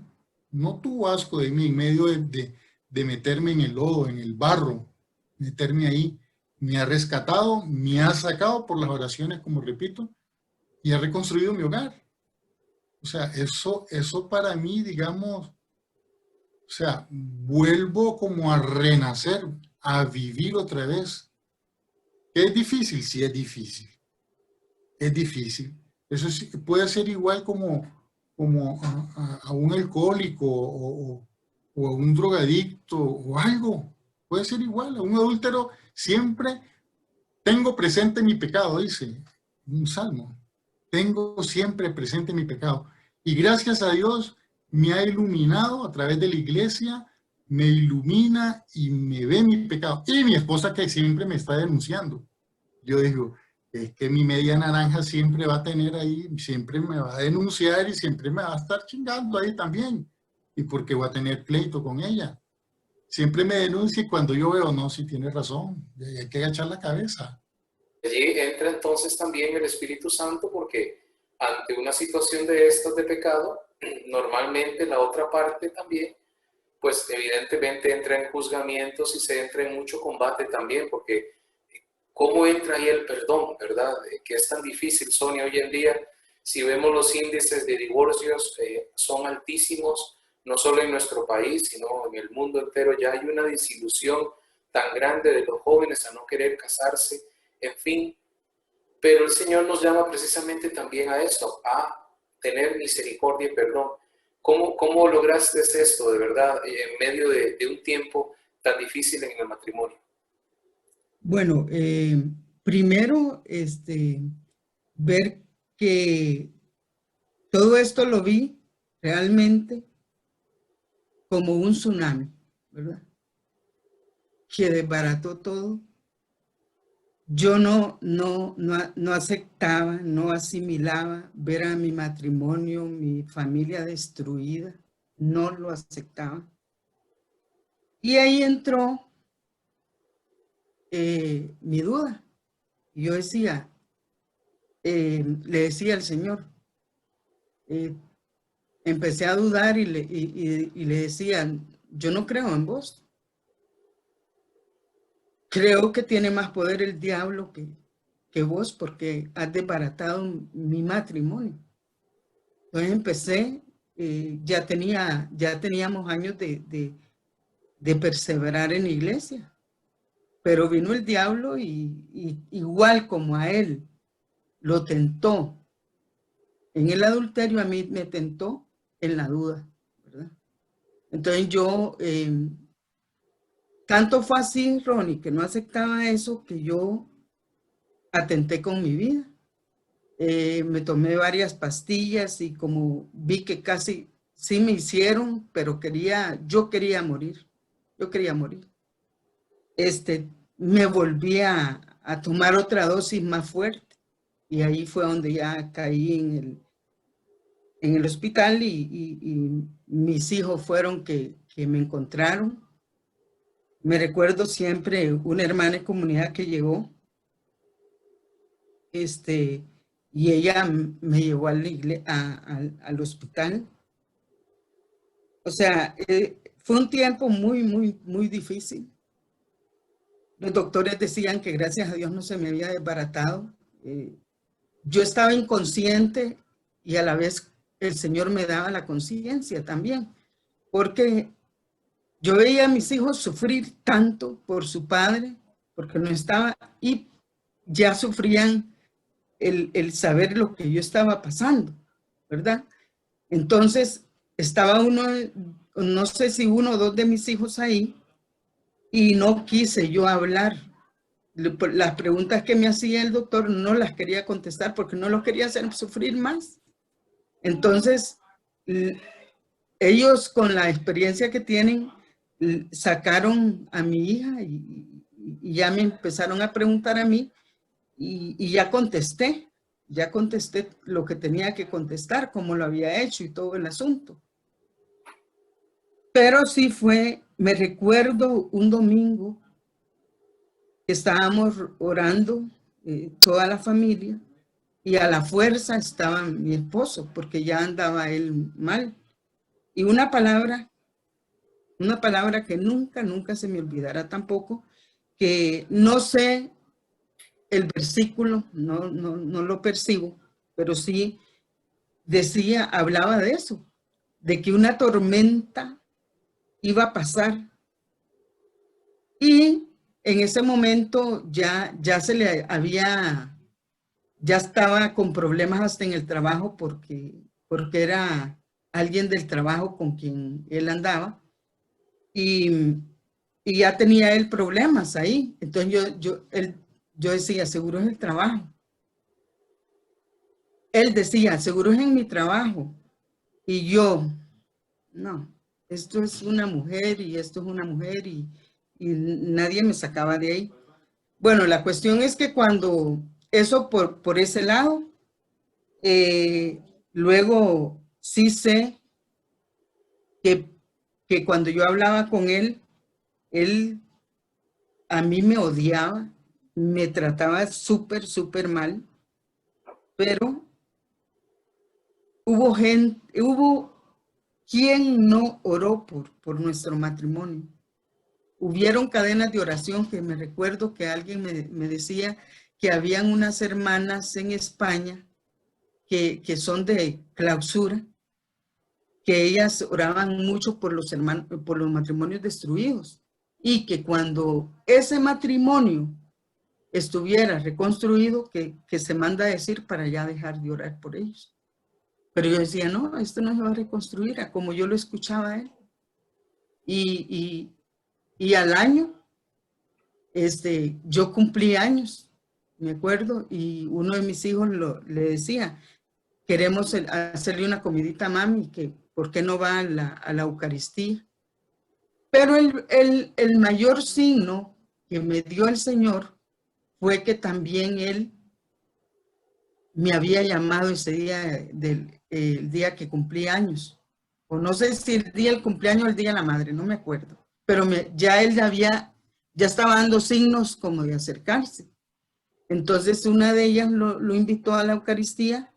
No tuvo asco de mí en medio de meterme en el lodo, en el barro, meterme ahí. Me ha rescatado, me ha sacado por las oraciones, como repito, y ha reconstruido mi hogar. O sea, eso para mí, digamos, o sea, vuelvo como a renacer, a vivir otra vez. ¿Es difícil? Sí, es difícil. Es difícil. Eso sí, puede ser igual como a un alcohólico o a un drogadicto o algo. Puede ser igual. A un adúltero siempre tengo presente mi pecado, dice un salmo. Tengo siempre presente mi pecado. Y gracias a Dios me ha iluminado a través de la iglesia, me ilumina y me ve mi pecado. Y mi esposa que siempre me está denunciando. Yo digo, es que mi media naranja siempre va a tener ahí, siempre me va a denunciar y siempre me va a estar chingando ahí también. Y porque voy a tener pleito con ella. Siempre me denuncia y cuando yo veo, no, sí tiene razón, hay que agachar la cabeza. Allí entra entonces también el Espíritu Santo porque ante una situación de estas de pecado, normalmente la otra parte también, pues evidentemente entra en juzgamientos y se entra en mucho combate también, porque ¿cómo entra ahí el perdón, verdad? Que es tan difícil, Sonia, hoy en día, si vemos los índices de divorcios son altísimos, no solo en nuestro país, sino en el mundo entero. Ya hay una desilusión tan grande de los jóvenes a no querer casarse, en fin. Pero el Señor nos llama precisamente también a esto, a tener misericordia y perdón. ¿Cómo lograste esto de verdad en medio de un tiempo tan difícil en el matrimonio? Bueno, primero, ver que todo esto lo vi realmente como un tsunami, ¿verdad? Que desbarató todo. Yo no aceptaba, no asimilaba ver a mi matrimonio, mi familia destruida, no lo aceptaba. Y ahí entró mi duda. Yo decía, le decía al Señor, empecé a dudar y le decía, yo no creo en vos. Creo que tiene más poder el diablo que vos porque has desbaratado mi matrimonio. Entonces empecé, ya teníamos años de perseverar en la iglesia. Pero vino el diablo y igual como a él lo tentó en el adulterio, a mí me tentó en la duda, ¿verdad? Entonces yo, tanto fue así, Ronnie, que no aceptaba eso, que yo atenté con mi vida. Me tomé varias pastillas y como vi que casi sí me hicieron, pero yo quería morir. Yo quería morir. Me volví a tomar otra dosis más fuerte y ahí fue donde ya caí en el hospital y mis hijos fueron que me encontraron. Me recuerdo siempre una hermana de comunidad que llegó y ella me llevó al hospital. O sea, fue un tiempo muy, muy, muy difícil. Los doctores decían que gracias a Dios no se me había desbaratado. Yo estaba inconsciente y a la vez el Señor me daba la conciencia también, porque yo veía a mis hijos sufrir tanto por su padre, porque no estaba, y ya sufrían el saber lo que yo estaba pasando, ¿verdad? Entonces estaba no sé si uno o dos de mis hijos ahí, y no quise yo hablar, las preguntas que me hacía el doctor no las quería contestar porque no los quería hacer sufrir más. Entonces, ellos con la experiencia que tienen, sacaron a mi hija y ya me empezaron a preguntar a mí y ya contesté lo que tenía que contestar, cómo lo había hecho y todo el asunto. Pero sí me recuerdo un domingo que estábamos orando, toda la familia, y a la fuerza estaba mi esposo, porque ya andaba él mal. Y una palabra que nunca se me olvidará tampoco, que no sé el versículo, no lo percibo, pero sí hablaba de eso, de que una tormenta iba a pasar. Y en ese momento ya estaba con problemas hasta en el trabajo porque era alguien del trabajo con quien él andaba y ya tenía él problemas ahí. Entonces yo decía, seguro es el trabajo. Él decía, seguro es en mi trabajo. Y yo, no, esto es una mujer y esto es una mujer y nadie me sacaba de ahí. Bueno, la cuestión es que cuando eso por ese lado, luego sí sé que cuando yo hablaba con él a mí me odiaba, me trataba súper mal, pero hubo quien no oró por nuestro matrimonio. Hubieron cadenas de oración que me recuerdo que alguien me decía que habían unas hermanas en España que son de clausura, que ellas oraban mucho por los matrimonios destruidos y que cuando ese matrimonio estuviera reconstruido, que se manda a decir para ya dejar de orar por ellos. Pero yo decía, no, esto no se va a reconstruir, a como yo lo escuchaba a él. Y al año, yo cumplí años, me acuerdo, y uno de mis hijos le decía, queremos hacerle una comidita a mami, que ¿por qué no va a la Eucaristía? Pero el mayor signo que me dio el Señor fue que también Él me había llamado ese día, el día que cumplí años. O no sé si el día del cumpleaños o el día de la madre, no me acuerdo. Pero ya Él ya estaba dando signos como de acercarse. Entonces una de ellas lo invitó a la Eucaristía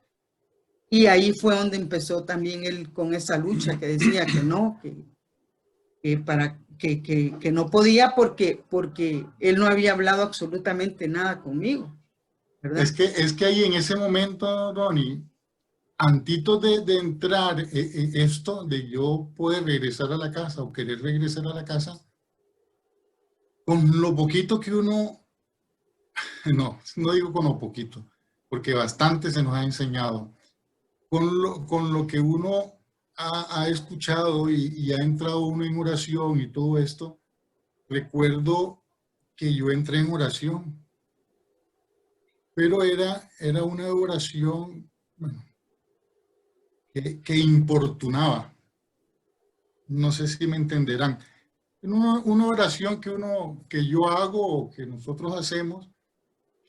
y ahí fue donde empezó también él con esa lucha que decía que no, que no podía porque él no había hablado absolutamente nada conmigo, ¿verdad? Es que ahí en ese momento, Ronnie, antitos de entrar esto de yo poder regresar a la casa o querer regresar a la casa, con lo poquito que uno, no digo con lo poquito, porque bastante se nos ha enseñado, con lo que uno ha escuchado y ha entrado uno en oración y todo esto, recuerdo que yo entré en oración, pero era una oración, bueno, que importunaba. No sé si me entenderán. Una oración que yo hago o que nosotros hacemos,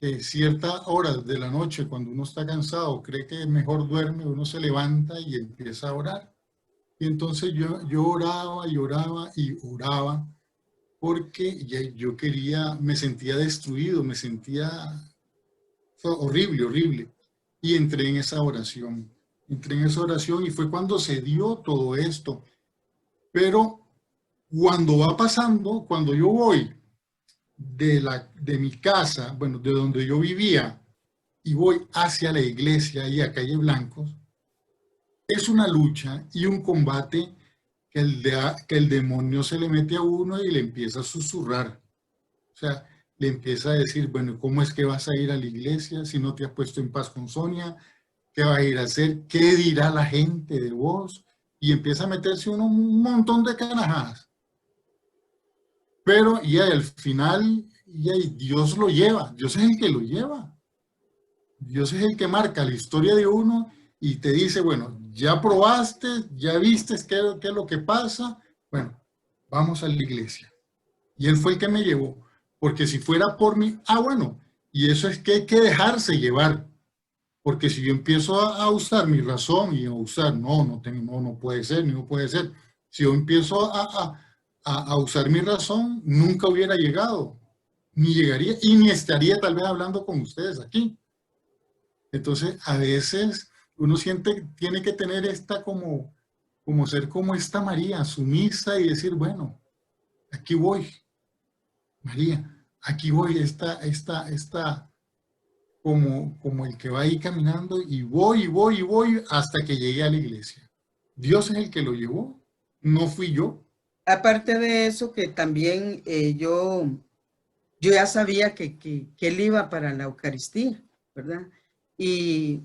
que ciertas horas de la noche, cuando uno está cansado, cree que mejor duerme, uno se levanta y empieza a orar. Y entonces yo oraba y oraba y oraba, porque yo me sentía destruido, me sentía horrible. Y entré en esa oración. Y fue cuando se dio todo esto. Pero cuando va pasando, cuando yo voy de mi casa, bueno, de donde yo vivía, y voy hacia la iglesia y a Calle Blancos, es una lucha y un combate que el demonio se le mete a uno y le empieza a susurrar. O sea, le empieza a decir, bueno, ¿cómo es que vas a ir a la iglesia si no te has puesto en paz con Sonia? ¿Qué vas a ir a hacer? ¿Qué dirá la gente de vos? Y empieza a meterse uno un montón de carajadas. Pero ya al final y ahí Dios lo lleva, Dios es el que lo lleva. Dios es el que marca la historia de uno y te dice, bueno, ya probaste, ya viste qué es lo que pasa, bueno, vamos a la iglesia. Y él fue el que me llevó, porque si fuera por mí, bueno, y eso es que hay que dejarse llevar, porque si yo empiezo a usar mi razón y a usar, no puede ser, no puede ser, si yo empiezo a usar mi razón, nunca hubiera llegado, ni llegaría y ni estaría tal vez hablando con ustedes aquí. Entonces, a veces uno siente, tiene que tener esta como ser como esta María, sumisa y decir, bueno, aquí voy, María, aquí voy, como el que va ahí caminando y voy hasta que llegué a la iglesia. Dios es el que lo llevó, no fui yo. Aparte de eso, que también yo ya sabía que él iba para la Eucaristía, ¿verdad? Y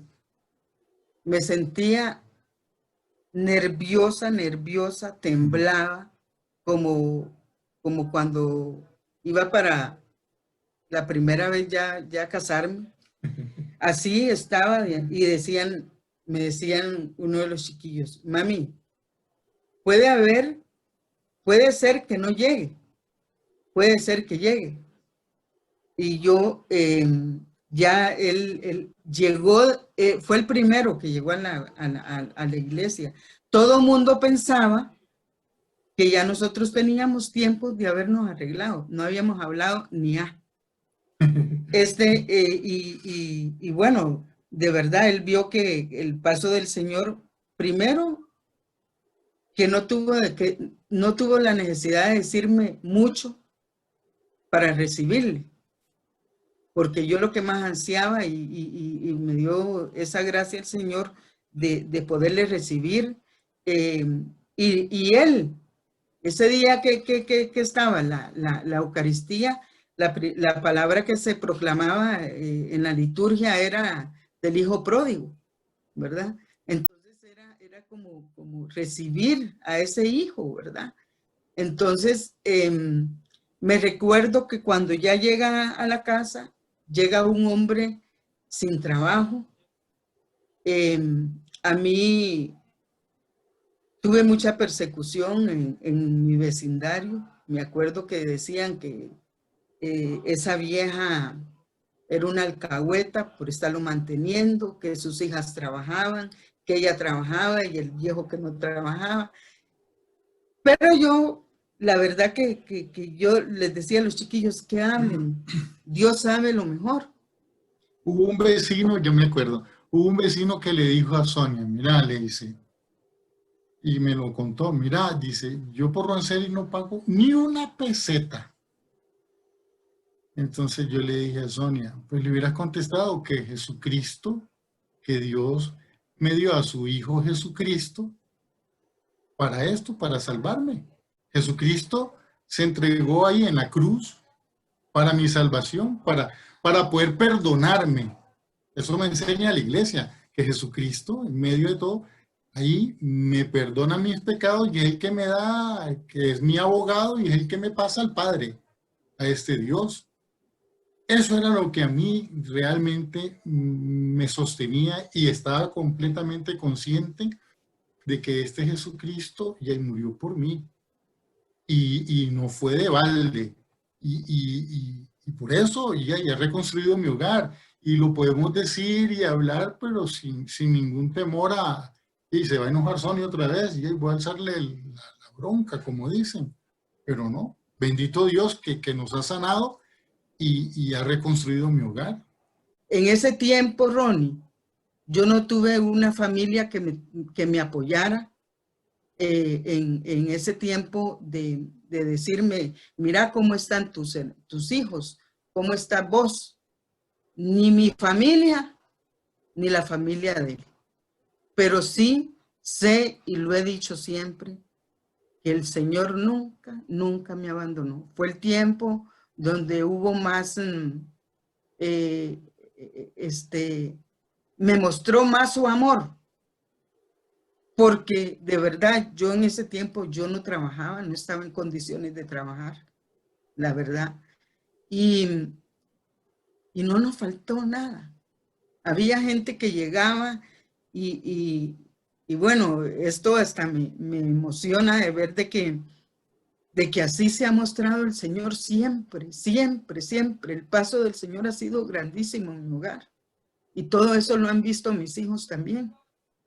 me sentía nerviosa, temblaba, como cuando iba para la primera vez ya casarme. Así estaba y me decían uno de los chiquillos, mami, puede ser que no llegue, puede ser que llegue. Y yo, ya él llegó, fue el primero que llegó a la iglesia. Todo el mundo pensaba que ya nosotros teníamos tiempo de habernos arreglado, no habíamos hablado ni a. Y bueno, de verdad, él vio que el paso del Señor, primero, que no tuvo la necesidad de decirme mucho para recibirle, porque yo lo que más ansiaba y me dio esa gracia el Señor de poderle recibir, y él, ese día que estaba la Eucaristía, la palabra que se proclamaba en la liturgia era del hijo pródigo, ¿verdad? Entonces era como recibir a ese hijo, ¿verdad? Entonces, me recuerdo que cuando ya llega a la casa, llega un hombre sin trabajo. A mí tuve mucha persecución en mi vecindario. Me acuerdo que decían que esa vieja era una alcahueta por estarlo manteniendo, que sus hijas trabajaban, que ella trabajaba y el viejo que no trabajaba. Pero yo, la verdad que yo les decía a los chiquillos que hablen, Dios sabe lo mejor. Hubo un vecino, yo me acuerdo, hubo un vecino que le dijo a Sonia, mira, le dice, y me lo contó, mira, dice, yo por Ronceli no pago ni una peseta. Entonces yo le dije a Sonia, pues le hubieras contestado que Jesucristo, que Dios me dio a su Hijo Jesucristo para esto, para salvarme. Jesucristo se entregó ahí en la cruz para mi salvación, para poder perdonarme. Eso me enseña la iglesia, que Jesucristo, en medio de todo, ahí me perdona mis pecados y es el que me da, que es mi abogado y es el que me pasa al Padre, a este Dios. Eso era lo que a mí realmente me sostenía y estaba completamente consciente de que este Jesucristo ya murió por mí y no fue de balde. Y por eso ya he reconstruido mi hogar y lo podemos decir y hablar, pero sin ningún temor y se va a enojar Sonia otra vez y voy a alzarle la bronca, como dicen. Pero no, bendito Dios que nos ha sanado y ha reconstruido mi hogar. En ese tiempo, Ronnie, yo no tuve una familia que me apoyara en ese tiempo de decirme, mira cómo están tus hijos, cómo estás vos. Ni mi familia, ni la familia de él. Pero sí sé, y lo he dicho siempre, que el Señor nunca me abandonó. Fue el tiempo donde hubo más, me mostró más su amor, porque de verdad yo en ese tiempo yo no trabajaba, no estaba en condiciones de trabajar, la verdad. y no nos faltó nada. Había gente que llegaba y bueno, esto hasta me emociona de ver de que así se ha mostrado el Señor siempre, siempre, siempre. El paso del Señor ha sido grandísimo en mi hogar. Y todo eso lo han visto mis hijos también.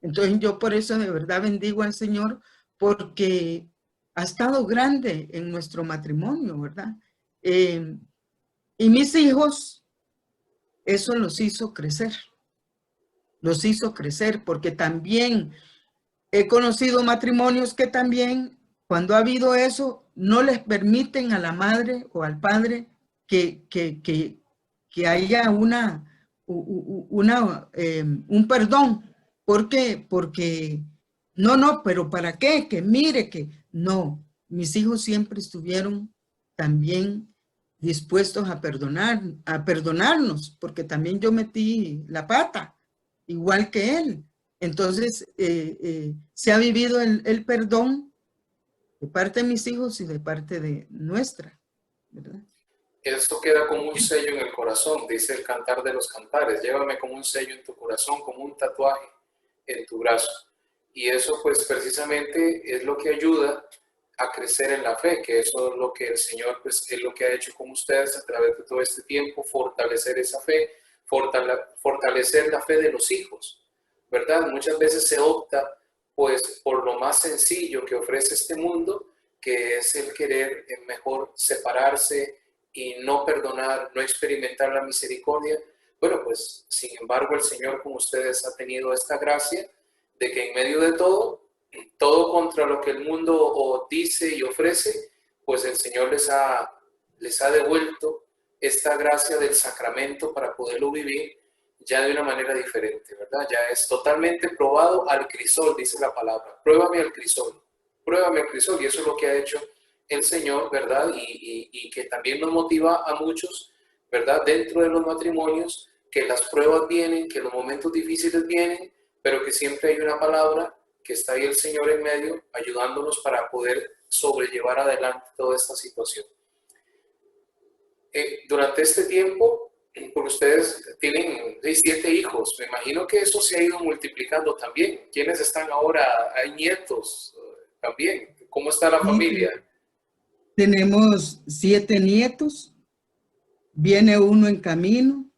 Entonces yo por eso de verdad bendigo al Señor, porque ha estado grande en nuestro matrimonio, ¿verdad? Y mis hijos, eso los hizo crecer. Los hizo crecer, porque también he conocido matrimonios que también, cuando ha habido eso, no les permiten a la madre o al padre que haya un perdón. ¿Por qué? Porque, no, pero ¿para qué? Que mire que no. Mis hijos siempre estuvieron también dispuestos a perdonarnos, porque también yo metí la pata, igual que él. Entonces, se ha vivido el perdón de parte de mis hijos y de parte de nuestra, ¿verdad? Esto queda como un sello en el corazón, dice el Cantar de los Cantares. Llévame como un sello en tu corazón, como un tatuaje en tu brazo. Y eso pues precisamente es lo que ayuda a crecer en la fe, que eso es lo que el Señor pues es lo que ha hecho con ustedes a través de todo este tiempo, fortalecer esa fe, fortalecer la fe de los hijos, ¿verdad? Muchas veces se opta pues por lo más sencillo que ofrece este mundo, que es el querer mejor separarse y no perdonar, no experimentar la misericordia. Bueno, pues sin embargo el Señor con ustedes ha tenido esta gracia de que en medio de todo contra lo que el mundo dice y ofrece, pues el Señor les ha devuelto esta gracia del sacramento para poderlo vivir ya de una manera diferente, ¿verdad? Ya es totalmente probado al crisol, dice la palabra. Pruébame al crisol, y eso es lo que ha hecho el Señor, ¿verdad? Y que también nos motiva a muchos, ¿verdad? Dentro de los matrimonios, que las pruebas vienen, que los momentos difíciles vienen, pero que siempre hay una palabra, que está ahí el Señor en medio, ayudándonos para poder sobrellevar adelante toda esta situación. Durante este tiempo, porque ustedes tienen 7 hijos, me imagino que eso se ha ido multiplicando también. ¿Quiénes están ahora? ¿Hay nietos también? ¿Cómo está la familia? Tenemos 7 nietos, viene uno en camino,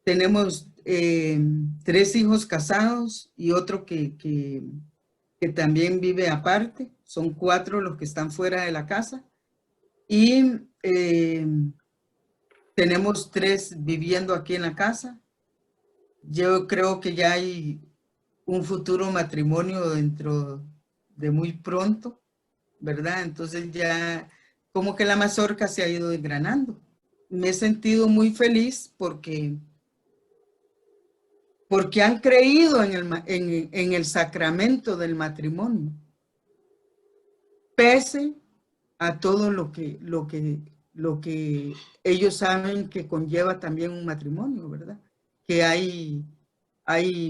tenemos 3 hijos casados y otro que también vive aparte. Son 4 los que están fuera de la casa. Y tenemos 3 viviendo aquí en la casa. Yo creo que ya hay un futuro matrimonio dentro de muy pronto, ¿verdad? Entonces ya como que la mazorca se ha ido desgranando. Me he sentido muy feliz porque han creído en el sacramento del matrimonio, pese a todo lo que ellos saben que conlleva también un matrimonio, ¿verdad? Que hay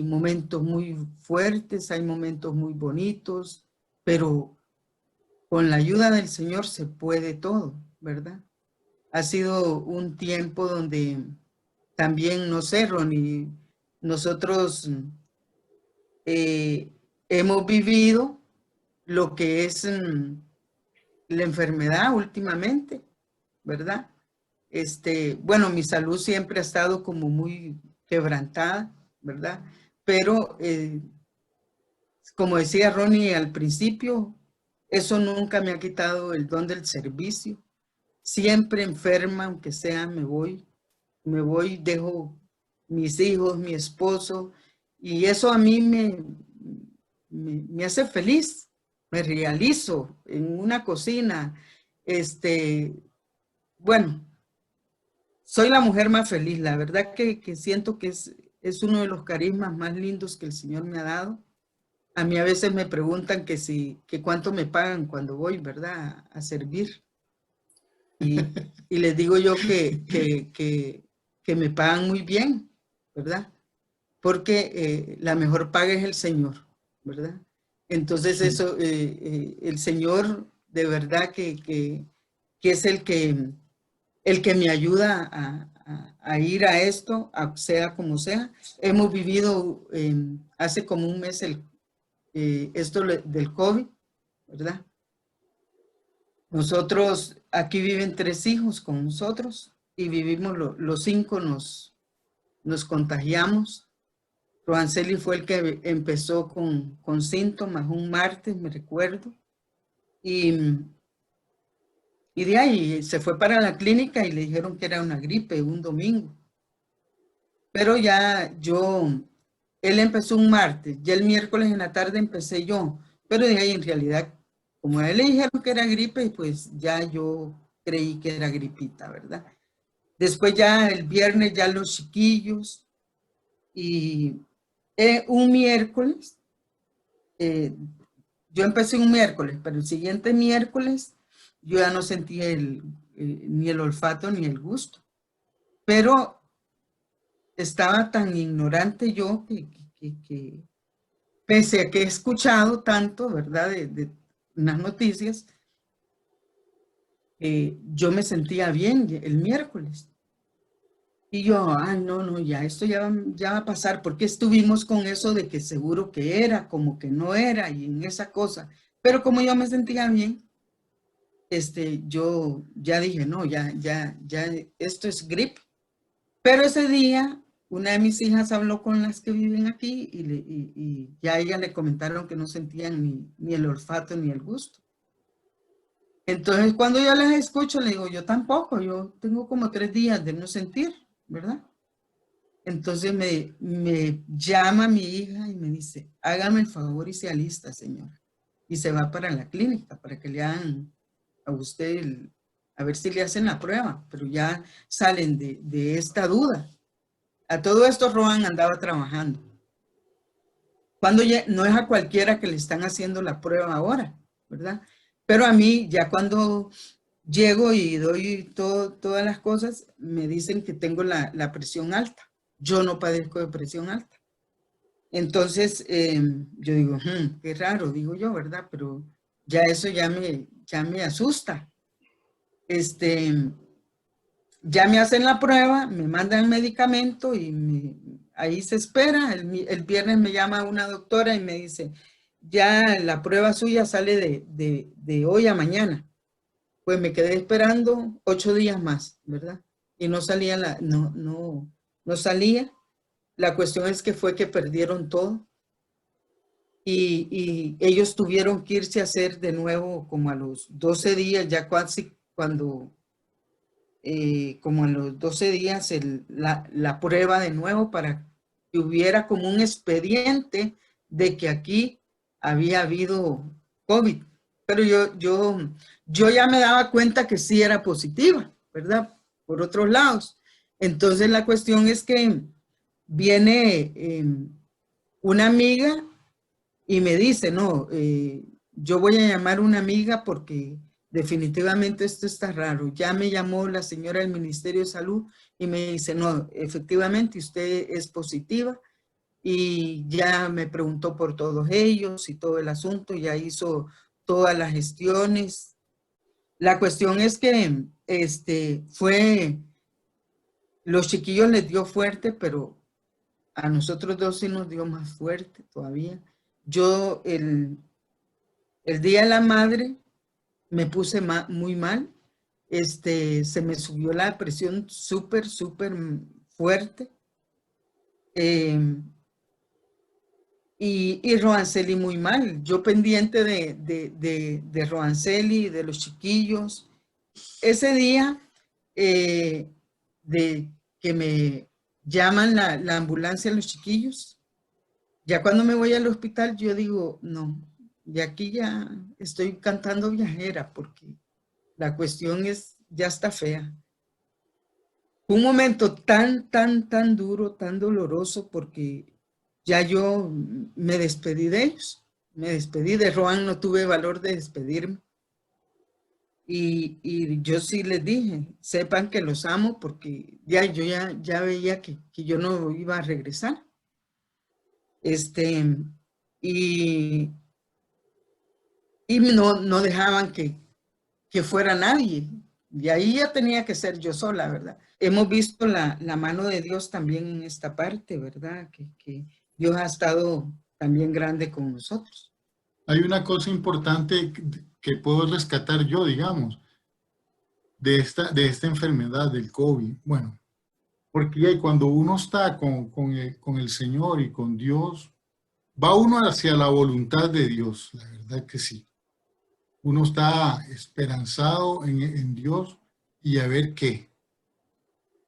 momentos muy fuertes, hay momentos muy bonitos, pero con la ayuda del Señor se puede todo, ¿verdad? Ha sido un tiempo donde también, no sé, Ronnie, nosotros hemos vivido lo que es la enfermedad últimamente, ¿verdad? Bueno, mi salud siempre ha estado como muy quebrantada, ¿verdad? Pero, como decía Ronnie al principio, eso nunca me ha quitado el don del servicio. Siempre enferma, aunque sea, me voy, dejo mis hijos, mi esposo, y eso a mí me hace feliz. Me realizo en una cocina. Bueno, soy la mujer más feliz. La verdad que siento que es uno de los carismas más lindos que el Señor me ha dado. A mí a veces me preguntan que cuánto me pagan cuando voy, ¿verdad?, a servir. Y les digo yo que me pagan muy bien, ¿verdad? Porque la mejor paga es el Señor, ¿verdad? Entonces eso, el Señor de verdad que es el que el que me ayuda a ir a esto, sea como sea. Hemos vivido hace como un mes esto del COVID, ¿verdad? Nosotros, aquí viven 3 hijos con nosotros y vivimos los 5, nos contagiamos. Roanceli fue el que empezó con síntomas un martes, me recuerdo. Y de ahí se fue para la clínica y le dijeron que era una gripe un domingo. Pero ya él empezó un martes, ya el miércoles en la tarde empecé yo. Pero de ahí en realidad, como a él le dijeron que era gripe, pues ya yo creí que era gripita, ¿verdad? Después ya el viernes ya los chiquillos y un miércoles, yo empecé un miércoles, pero el siguiente miércoles yo ya no sentía ni el olfato ni el gusto. Pero estaba tan ignorante yo que pese a que he escuchado tanto, ¿verdad? De unas noticias, yo me sentía bien el miércoles. Y yo, no, ya, esto ya va a pasar, porque estuvimos con eso de que seguro que era, como que no era, y en esa cosa. Pero como yo me sentía bien, yo ya dije, no, ya, esto es gripe. Pero ese día, una de mis hijas habló con las que viven aquí y ya a ella le comentaron que no sentían ni el olfato ni el gusto. Entonces, cuando yo las escucho, le digo, yo tampoco, yo tengo como 3 días de no sentir, ¿verdad? Entonces me llama mi hija y me dice, hágame el favor y se alista, señora. Y se va para la clínica para que le hagan a usted, a ver si le hacen la prueba, pero ya salen de esta duda. A todo esto Roan andaba trabajando. Cuando no es a cualquiera que le están haciendo la prueba ahora, ¿verdad? Pero a mí, ya cuando llego y doy todas las cosas, me dicen que tengo la presión alta. Yo no padezco de presión alta. Entonces, yo digo, qué raro, digo yo, ¿verdad? Pero ya eso ya me asusta. Ya me hacen la prueba, me mandan medicamento y ahí se espera. El viernes me llama una doctora y me dice, ya la prueba suya sale de hoy a mañana. Pues me quedé esperando 8 días más, ¿verdad? Y no salía, no salía. La cuestión es que fue que perdieron todo. Y ellos tuvieron que irse a hacer de nuevo como a los 12 días, ya casi cuando, como a los 12 días, la prueba de nuevo para que hubiera como un expediente de que aquí había habido COVID. Pero yo ya me daba cuenta que sí era positiva, ¿verdad? Por otros lados. Entonces la cuestión es que viene una amiga y me dice, no, yo voy a llamar a una amiga porque definitivamente esto está raro. Ya me llamó la señora del Ministerio de Salud y me dice, no, efectivamente usted es positiva. Y ya me preguntó por todos ellos y todo el asunto, ya hizo todas las gestiones. La cuestión es que los chiquillos les dio fuerte, pero a nosotros 2 sí nos dio más fuerte todavía. Yo el Día de la Madre me puse muy mal. Se me subió la presión súper fuerte. Y Roanceli muy mal. Yo pendiente de Roanceli, de los chiquillos. Ese día de que me llaman la ambulancia a los chiquillos, ya cuando me voy al hospital, yo digo, no, de aquí ya estoy cantando viajera porque la cuestión ya está fea. Fue un momento tan duro, tan doloroso porque ya yo me despedí de ellos. Me despedí de Roan, no tuve valor de despedirme. Y yo sí les dije, sepan que los amo porque yo ya veía que yo no iba a regresar. Y no dejaban que fuera nadie. Y ahí ya tenía que ser yo sola, ¿verdad? Hemos visto la mano de Dios también en esta parte, ¿verdad? Que Dios ha estado también grande con nosotros. Hay una cosa importante que puedo rescatar yo, digamos, de esta enfermedad del COVID. Bueno, porque cuando uno está con el Señor y con Dios, va uno hacia la voluntad de Dios, la verdad que sí. Uno está esperanzado en Dios y a ver qué.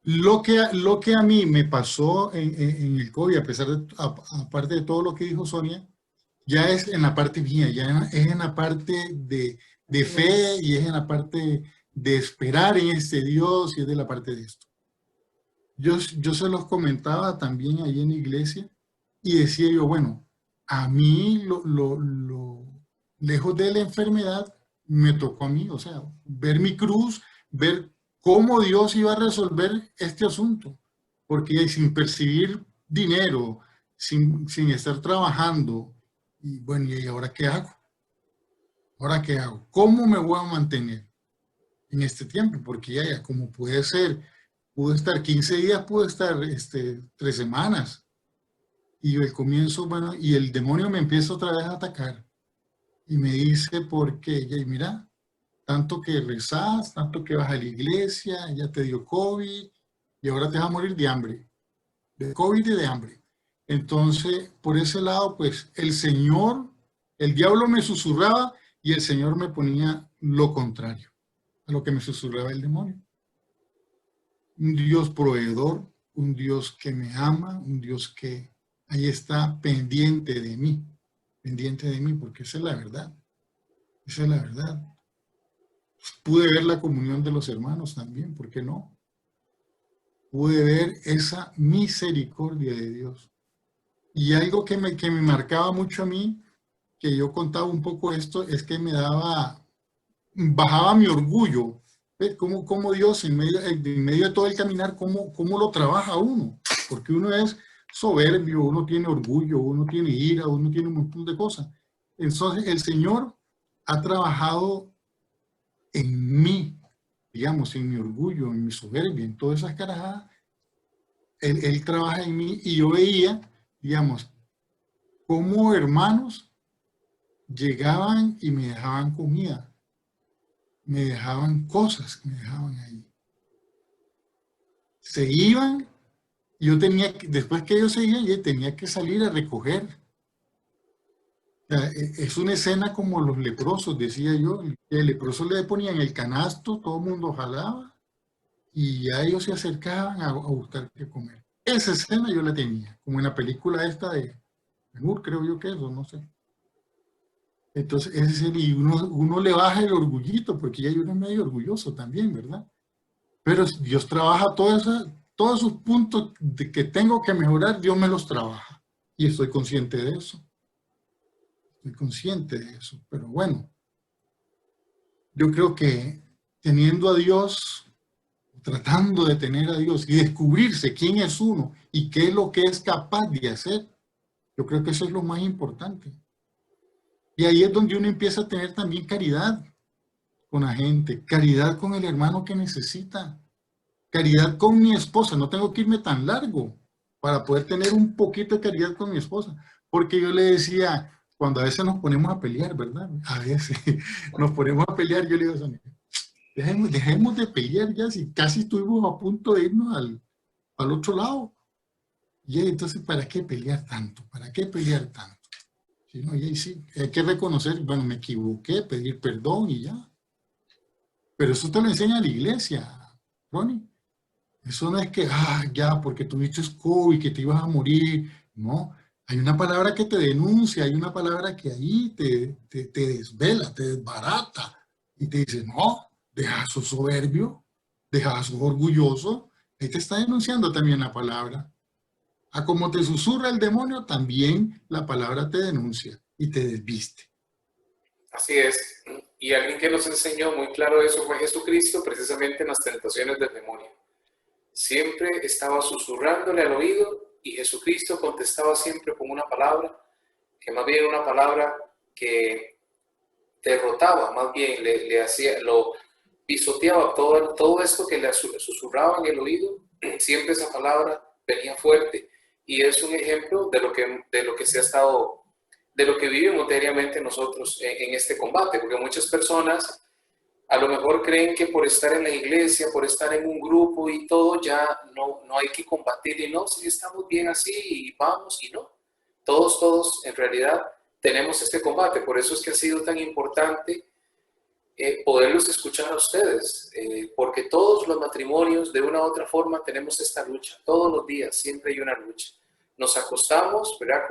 Lo que a mí me pasó en el COVID, aparte de todo lo que dijo Sonia, ya es en la parte mía, ya es en la parte de fe y es en la parte de esperar en este Dios y es de la parte de esto. Yo se los comentaba también ahí en la iglesia y decía yo, bueno, a mí lejos de la enfermedad me tocó a mí, o sea, ver mi cruz, ver cómo Dios iba a resolver este asunto, porque sin percibir dinero, sin estar trabajando, y bueno, ¿y ahora qué hago? ¿Ahora qué hago? ¿Cómo me voy a mantener en este tiempo? Porque ya como puede ser, pude estar 15 días, pude estar 3 semanas. Y el comienzo, bueno, y el demonio me empieza otra vez a atacar. Y me dice, ¿por qué? Y mira, tanto que rezas, tanto que vas a la iglesia, ya te dio COVID, y ahora te vas a morir de hambre. De COVID y de hambre. Entonces, por ese lado, pues, el diablo me susurraba y el Señor me ponía lo contrario a lo que me susurraba el demonio. Un Dios proveedor, un Dios que me ama, un Dios que ahí está pendiente de mí, porque esa es la verdad. Esa es la verdad. Pude ver la comunión de los hermanos también, ¿por qué no? Pude ver esa misericordia de Dios. Y algo que me marcaba mucho a mí, que yo contaba un poco esto, es que bajaba mi orgullo. Cómo Dios en medio de todo el caminar, cómo lo trabaja uno. Porque uno es soberbio, uno tiene orgullo, uno tiene ira, uno tiene un montón de cosas. Entonces el Señor ha trabajado en mí, digamos, en mi orgullo, en mi soberbia, en todas esas carajadas. Él trabaja en mí y yo veía, digamos, cómo hermanos llegaban y me dejaban comida, me dejaban cosas, me dejaban ahí. Se iban, yo después que ellos se iban, yo tenía que salir a recoger. O sea, es una escena como los leprosos, decía yo. El leproso le ponían el canasto, todo el mundo jalaba y ya ellos se acercaban a buscar qué comer. Esa escena yo la tenía, como en la película esta de Ben-Hur, creo yo que es, o no sé. Entonces, y uno le baja el orgullito, porque ya uno es medio orgulloso también, ¿verdad? Pero Dios trabaja todos esos puntos que tengo que mejorar, Dios me los trabaja. Y estoy consciente de eso. Estoy consciente de eso. Pero bueno, yo creo que teniendo a Dios, tratando de tener a Dios y descubrirse quién es uno y qué es lo que es capaz de hacer, yo creo que eso es lo más importante. Y ahí es donde uno empieza a tener también caridad con la gente, caridad con el hermano que necesita, caridad con mi esposa. No tengo que irme tan largo para poder tener un poquito de caridad con mi esposa. Porque yo le decía, cuando a veces nos ponemos a pelear, ¿verdad? A veces nos ponemos a pelear, yo le digo, Sonia, dejemos de pelear ya, si casi estuvimos a punto de irnos al otro lado. Y entonces, ¿para qué pelear tanto? ¿Para qué pelear tanto? ¿Sí, no? Y sí, hay que reconocer, bueno, me equivoqué, pedir perdón y ya. Pero eso te lo enseña la iglesia, Ronnie. Eso no es que, ya, porque tuviste COVID, que te ibas a morir. No, hay una palabra que te denuncia, hay una palabra que ahí te desvela, te desbarata. Y te dice, no, deja su soberbio, deja su orgulloso. Ahí te está denunciando también la palabra. A como te susurra el demonio, también la palabra te denuncia y te desviste. Así es. Y alguien que nos enseñó muy claro eso fue Jesucristo, precisamente en las tentaciones del demonio. Siempre estaba susurrándole al oído y Jesucristo contestaba siempre con una palabra, que más bien era una palabra que derrotaba, más bien le hacía, pisoteaba todo esto que le susurraba en el oído, siempre esa palabra venía fuerte. Y es un ejemplo de lo que se ha estado, de lo que vivimos diariamente nosotros en este combate, porque muchas personas a lo mejor creen que por estar en la iglesia, por estar en un grupo y todo, ya no hay que combatir, y no, si estamos bien así y vamos, y no. Todos en realidad tenemos este combate. Por eso es que ha sido tan importante poderlos escuchar a ustedes, porque todos los matrimonios de una u otra forma tenemos esta lucha, todos los días siempre hay una lucha. Nos acostamos, ¿verdad?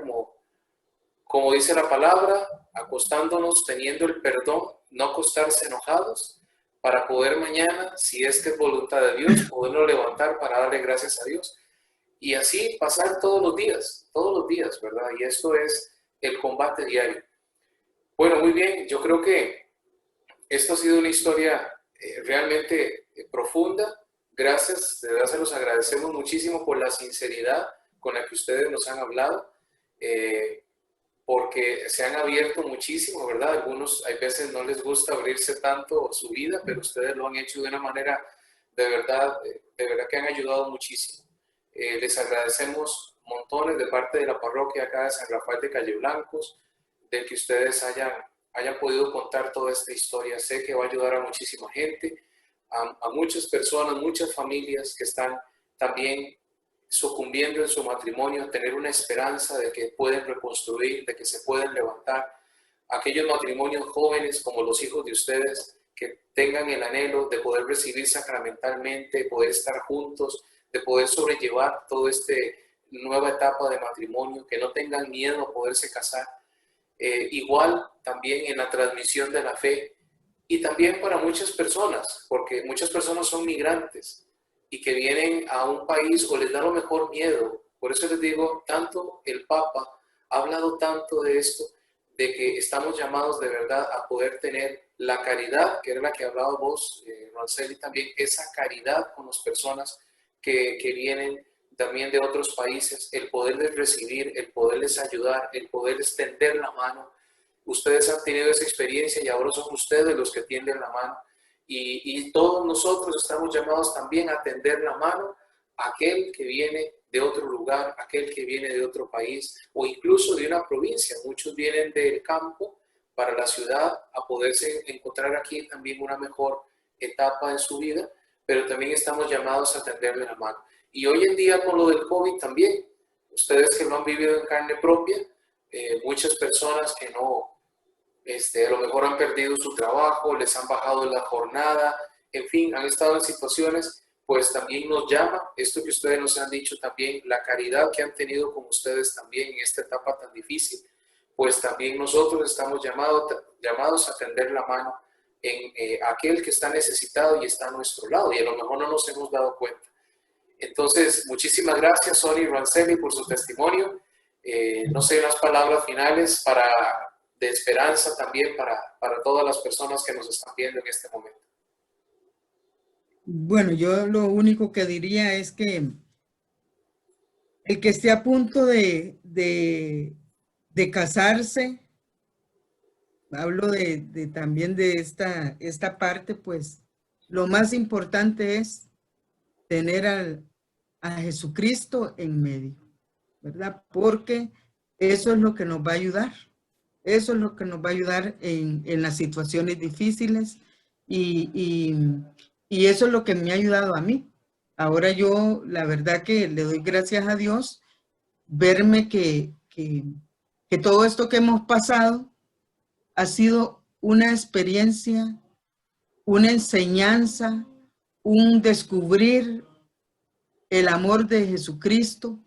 Como dice la palabra, acostándonos teniendo el perdón, no acostarse enojados, para poder mañana, si es que es voluntad de Dios, podernos levantar para darle gracias a Dios. Y así pasar todos los días, ¿verdad? Y esto es el combate diario. Bueno, muy bien, yo creo que esto ha sido una historia realmente profunda. Gracias, de verdad se los agradecemos muchísimo por la sinceridad con la que ustedes nos han hablado, porque se han abierto muchísimo, ¿verdad? Algunos, hay veces no les gusta abrirse tanto su vida, pero ustedes lo han hecho de una manera de verdad que han ayudado muchísimo. Les agradecemos montones de parte de la parroquia acá de San Rafael de Calle Blancos, de que ustedes hayan podido contar toda esta historia. Sé que va a ayudar a muchísima gente, a muchas personas, muchas familias que están también sucumbiendo en su matrimonio, a tener una esperanza de que pueden reconstruir, de que se pueden levantar. Aquellos matrimonios jóvenes como los hijos de ustedes, que tengan el anhelo de poder recibir sacramentalmente, de poder estar juntos, de poder sobrellevar toda esta nueva etapa de matrimonio, que no tengan miedo a poderse casar. Igual también en la transmisión de la fe, y también para muchas personas, porque muchas personas son migrantes y que vienen a un país o les da lo mejor miedo. Por eso les digo, tanto el Papa ha hablado tanto de esto, de que estamos llamados de verdad a poder tener la caridad, que era la que hablaba vos, Ronceli, también, esa caridad con las personas que vienen también de otros países, el poderles recibir, el poderles ayudar, el poder extender la mano. Ustedes han tenido esa experiencia y ahora son ustedes los que tienden la mano. Y todos nosotros estamos llamados también a tender la mano a aquel que viene de otro lugar, aquel que viene de otro país o incluso de una provincia. Muchos vienen del campo para la ciudad a poderse encontrar aquí también una mejor etapa en su vida, pero también estamos llamados a tenderle la mano. Y hoy en día con lo del COVID también, ustedes que lo han vivido en carne propia, muchas personas que no, a lo mejor han perdido su trabajo, les han bajado la jornada, en fin, han estado en situaciones, pues también nos llama, esto que ustedes nos han dicho también, la caridad que han tenido con ustedes también en esta etapa tan difícil, pues también nosotros estamos llamados a tender la mano en aquel que está necesitado y está a nuestro lado, y a lo mejor no nos hemos dado cuenta. Entonces, muchísimas gracias, Sony y Ronceli, por su testimonio. No sé, unas palabras finales de esperanza también para todas las personas que nos están viendo en este momento. Bueno, yo lo único que diría es que el que esté a punto de casarse, hablo también de esta parte, pues lo más importante es tener a Jesucristo en medio, ¿verdad? Porque eso es lo que nos va a ayudar. Eso es lo que nos va a ayudar en las situaciones difíciles y eso es lo que me ha ayudado a mí. Ahora yo, la verdad que le doy gracias a Dios, verme que todo esto que hemos pasado ha sido una experiencia, una enseñanza, un descubrir el amor de Jesucristo.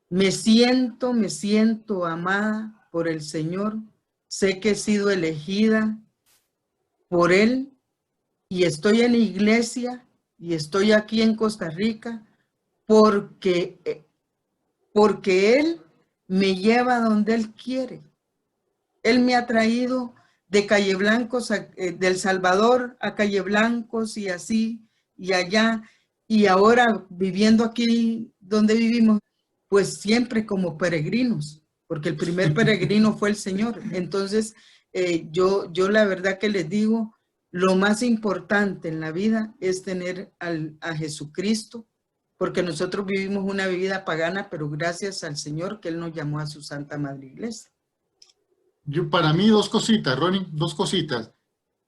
Me siento amada por el Señor. Sé que he sido elegida por Él y estoy en la iglesia y estoy aquí en Costa Rica porque Él me lleva donde Él quiere. Él me ha traído de Calle Blancos, del Salvador a Calle Blancos y así y allá. Y ahora viviendo aquí donde vivimos, pues siempre como peregrinos, porque el primer peregrino fue el Señor. Entonces, yo la verdad que les digo lo más importante en la vida es tener a Jesucristo, porque nosotros vivimos una vida pagana, pero gracias al Señor que Él nos llamó a su Santa Madre Iglesia. Para mí, dos cositas, Ronnie, dos cositas.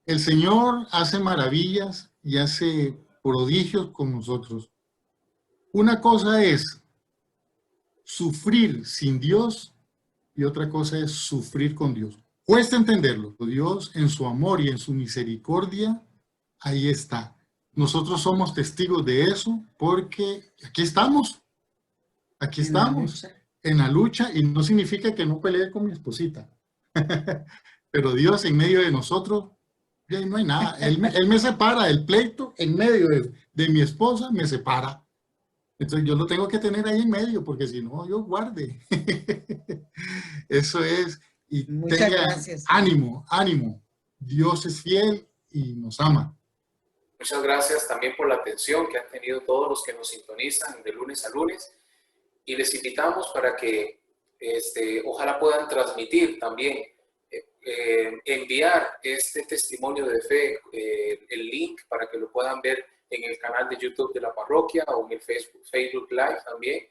El Señor hace maravillas y hace prodigios con nosotros. Una cosa es sufrir sin Dios y otra cosa es sufrir con Dios. Cuesta entenderlo. Dios en su amor y en su misericordia, ahí está. Nosotros somos testigos de eso porque aquí estamos en la lucha y no significa que no pelee con mi esposita. Pero Dios en medio de nosotros, ya no hay nada. Él me separa, el pleito en medio de mi esposa me separa. Entonces yo lo tengo que tener ahí en medio porque si no, yo guarde. Eso es. Y muchas gracias. Ánimo, ánimo. Dios es fiel y nos ama. Muchas gracias también por la atención que han tenido todos los que nos sintonizan de lunes a lunes. Y les invitamos para que ojalá puedan transmitir también, enviar este testimonio de fe, el link para que lo puedan ver en el canal de YouTube de la parroquia o en el Facebook Live también,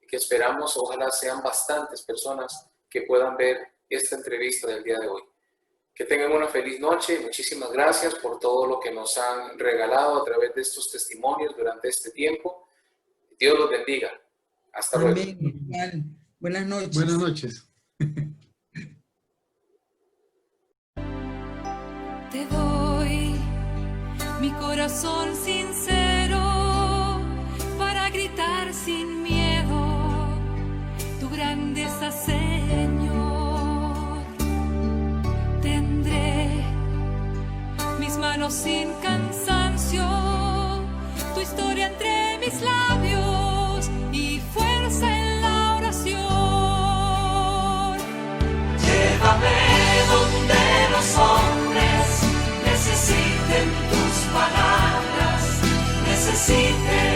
que esperamos, ojalá sean bastantes personas que puedan ver esta entrevista del día de hoy. Que tengan una feliz noche. Muchísimas gracias por todo lo que nos han regalado a través de estos testimonios durante este tiempo. Dios los bendiga. Hasta luego. Buenas noches. Buenas noches. Te doy mi corazón sincero para gritar sin miedo tu grandeza, Señor. Tendré mis manos sin cansancio, tu historia entre mis labios y fuerza en la oración. Llévame donde los hombres necesiten tus palabras, necesiten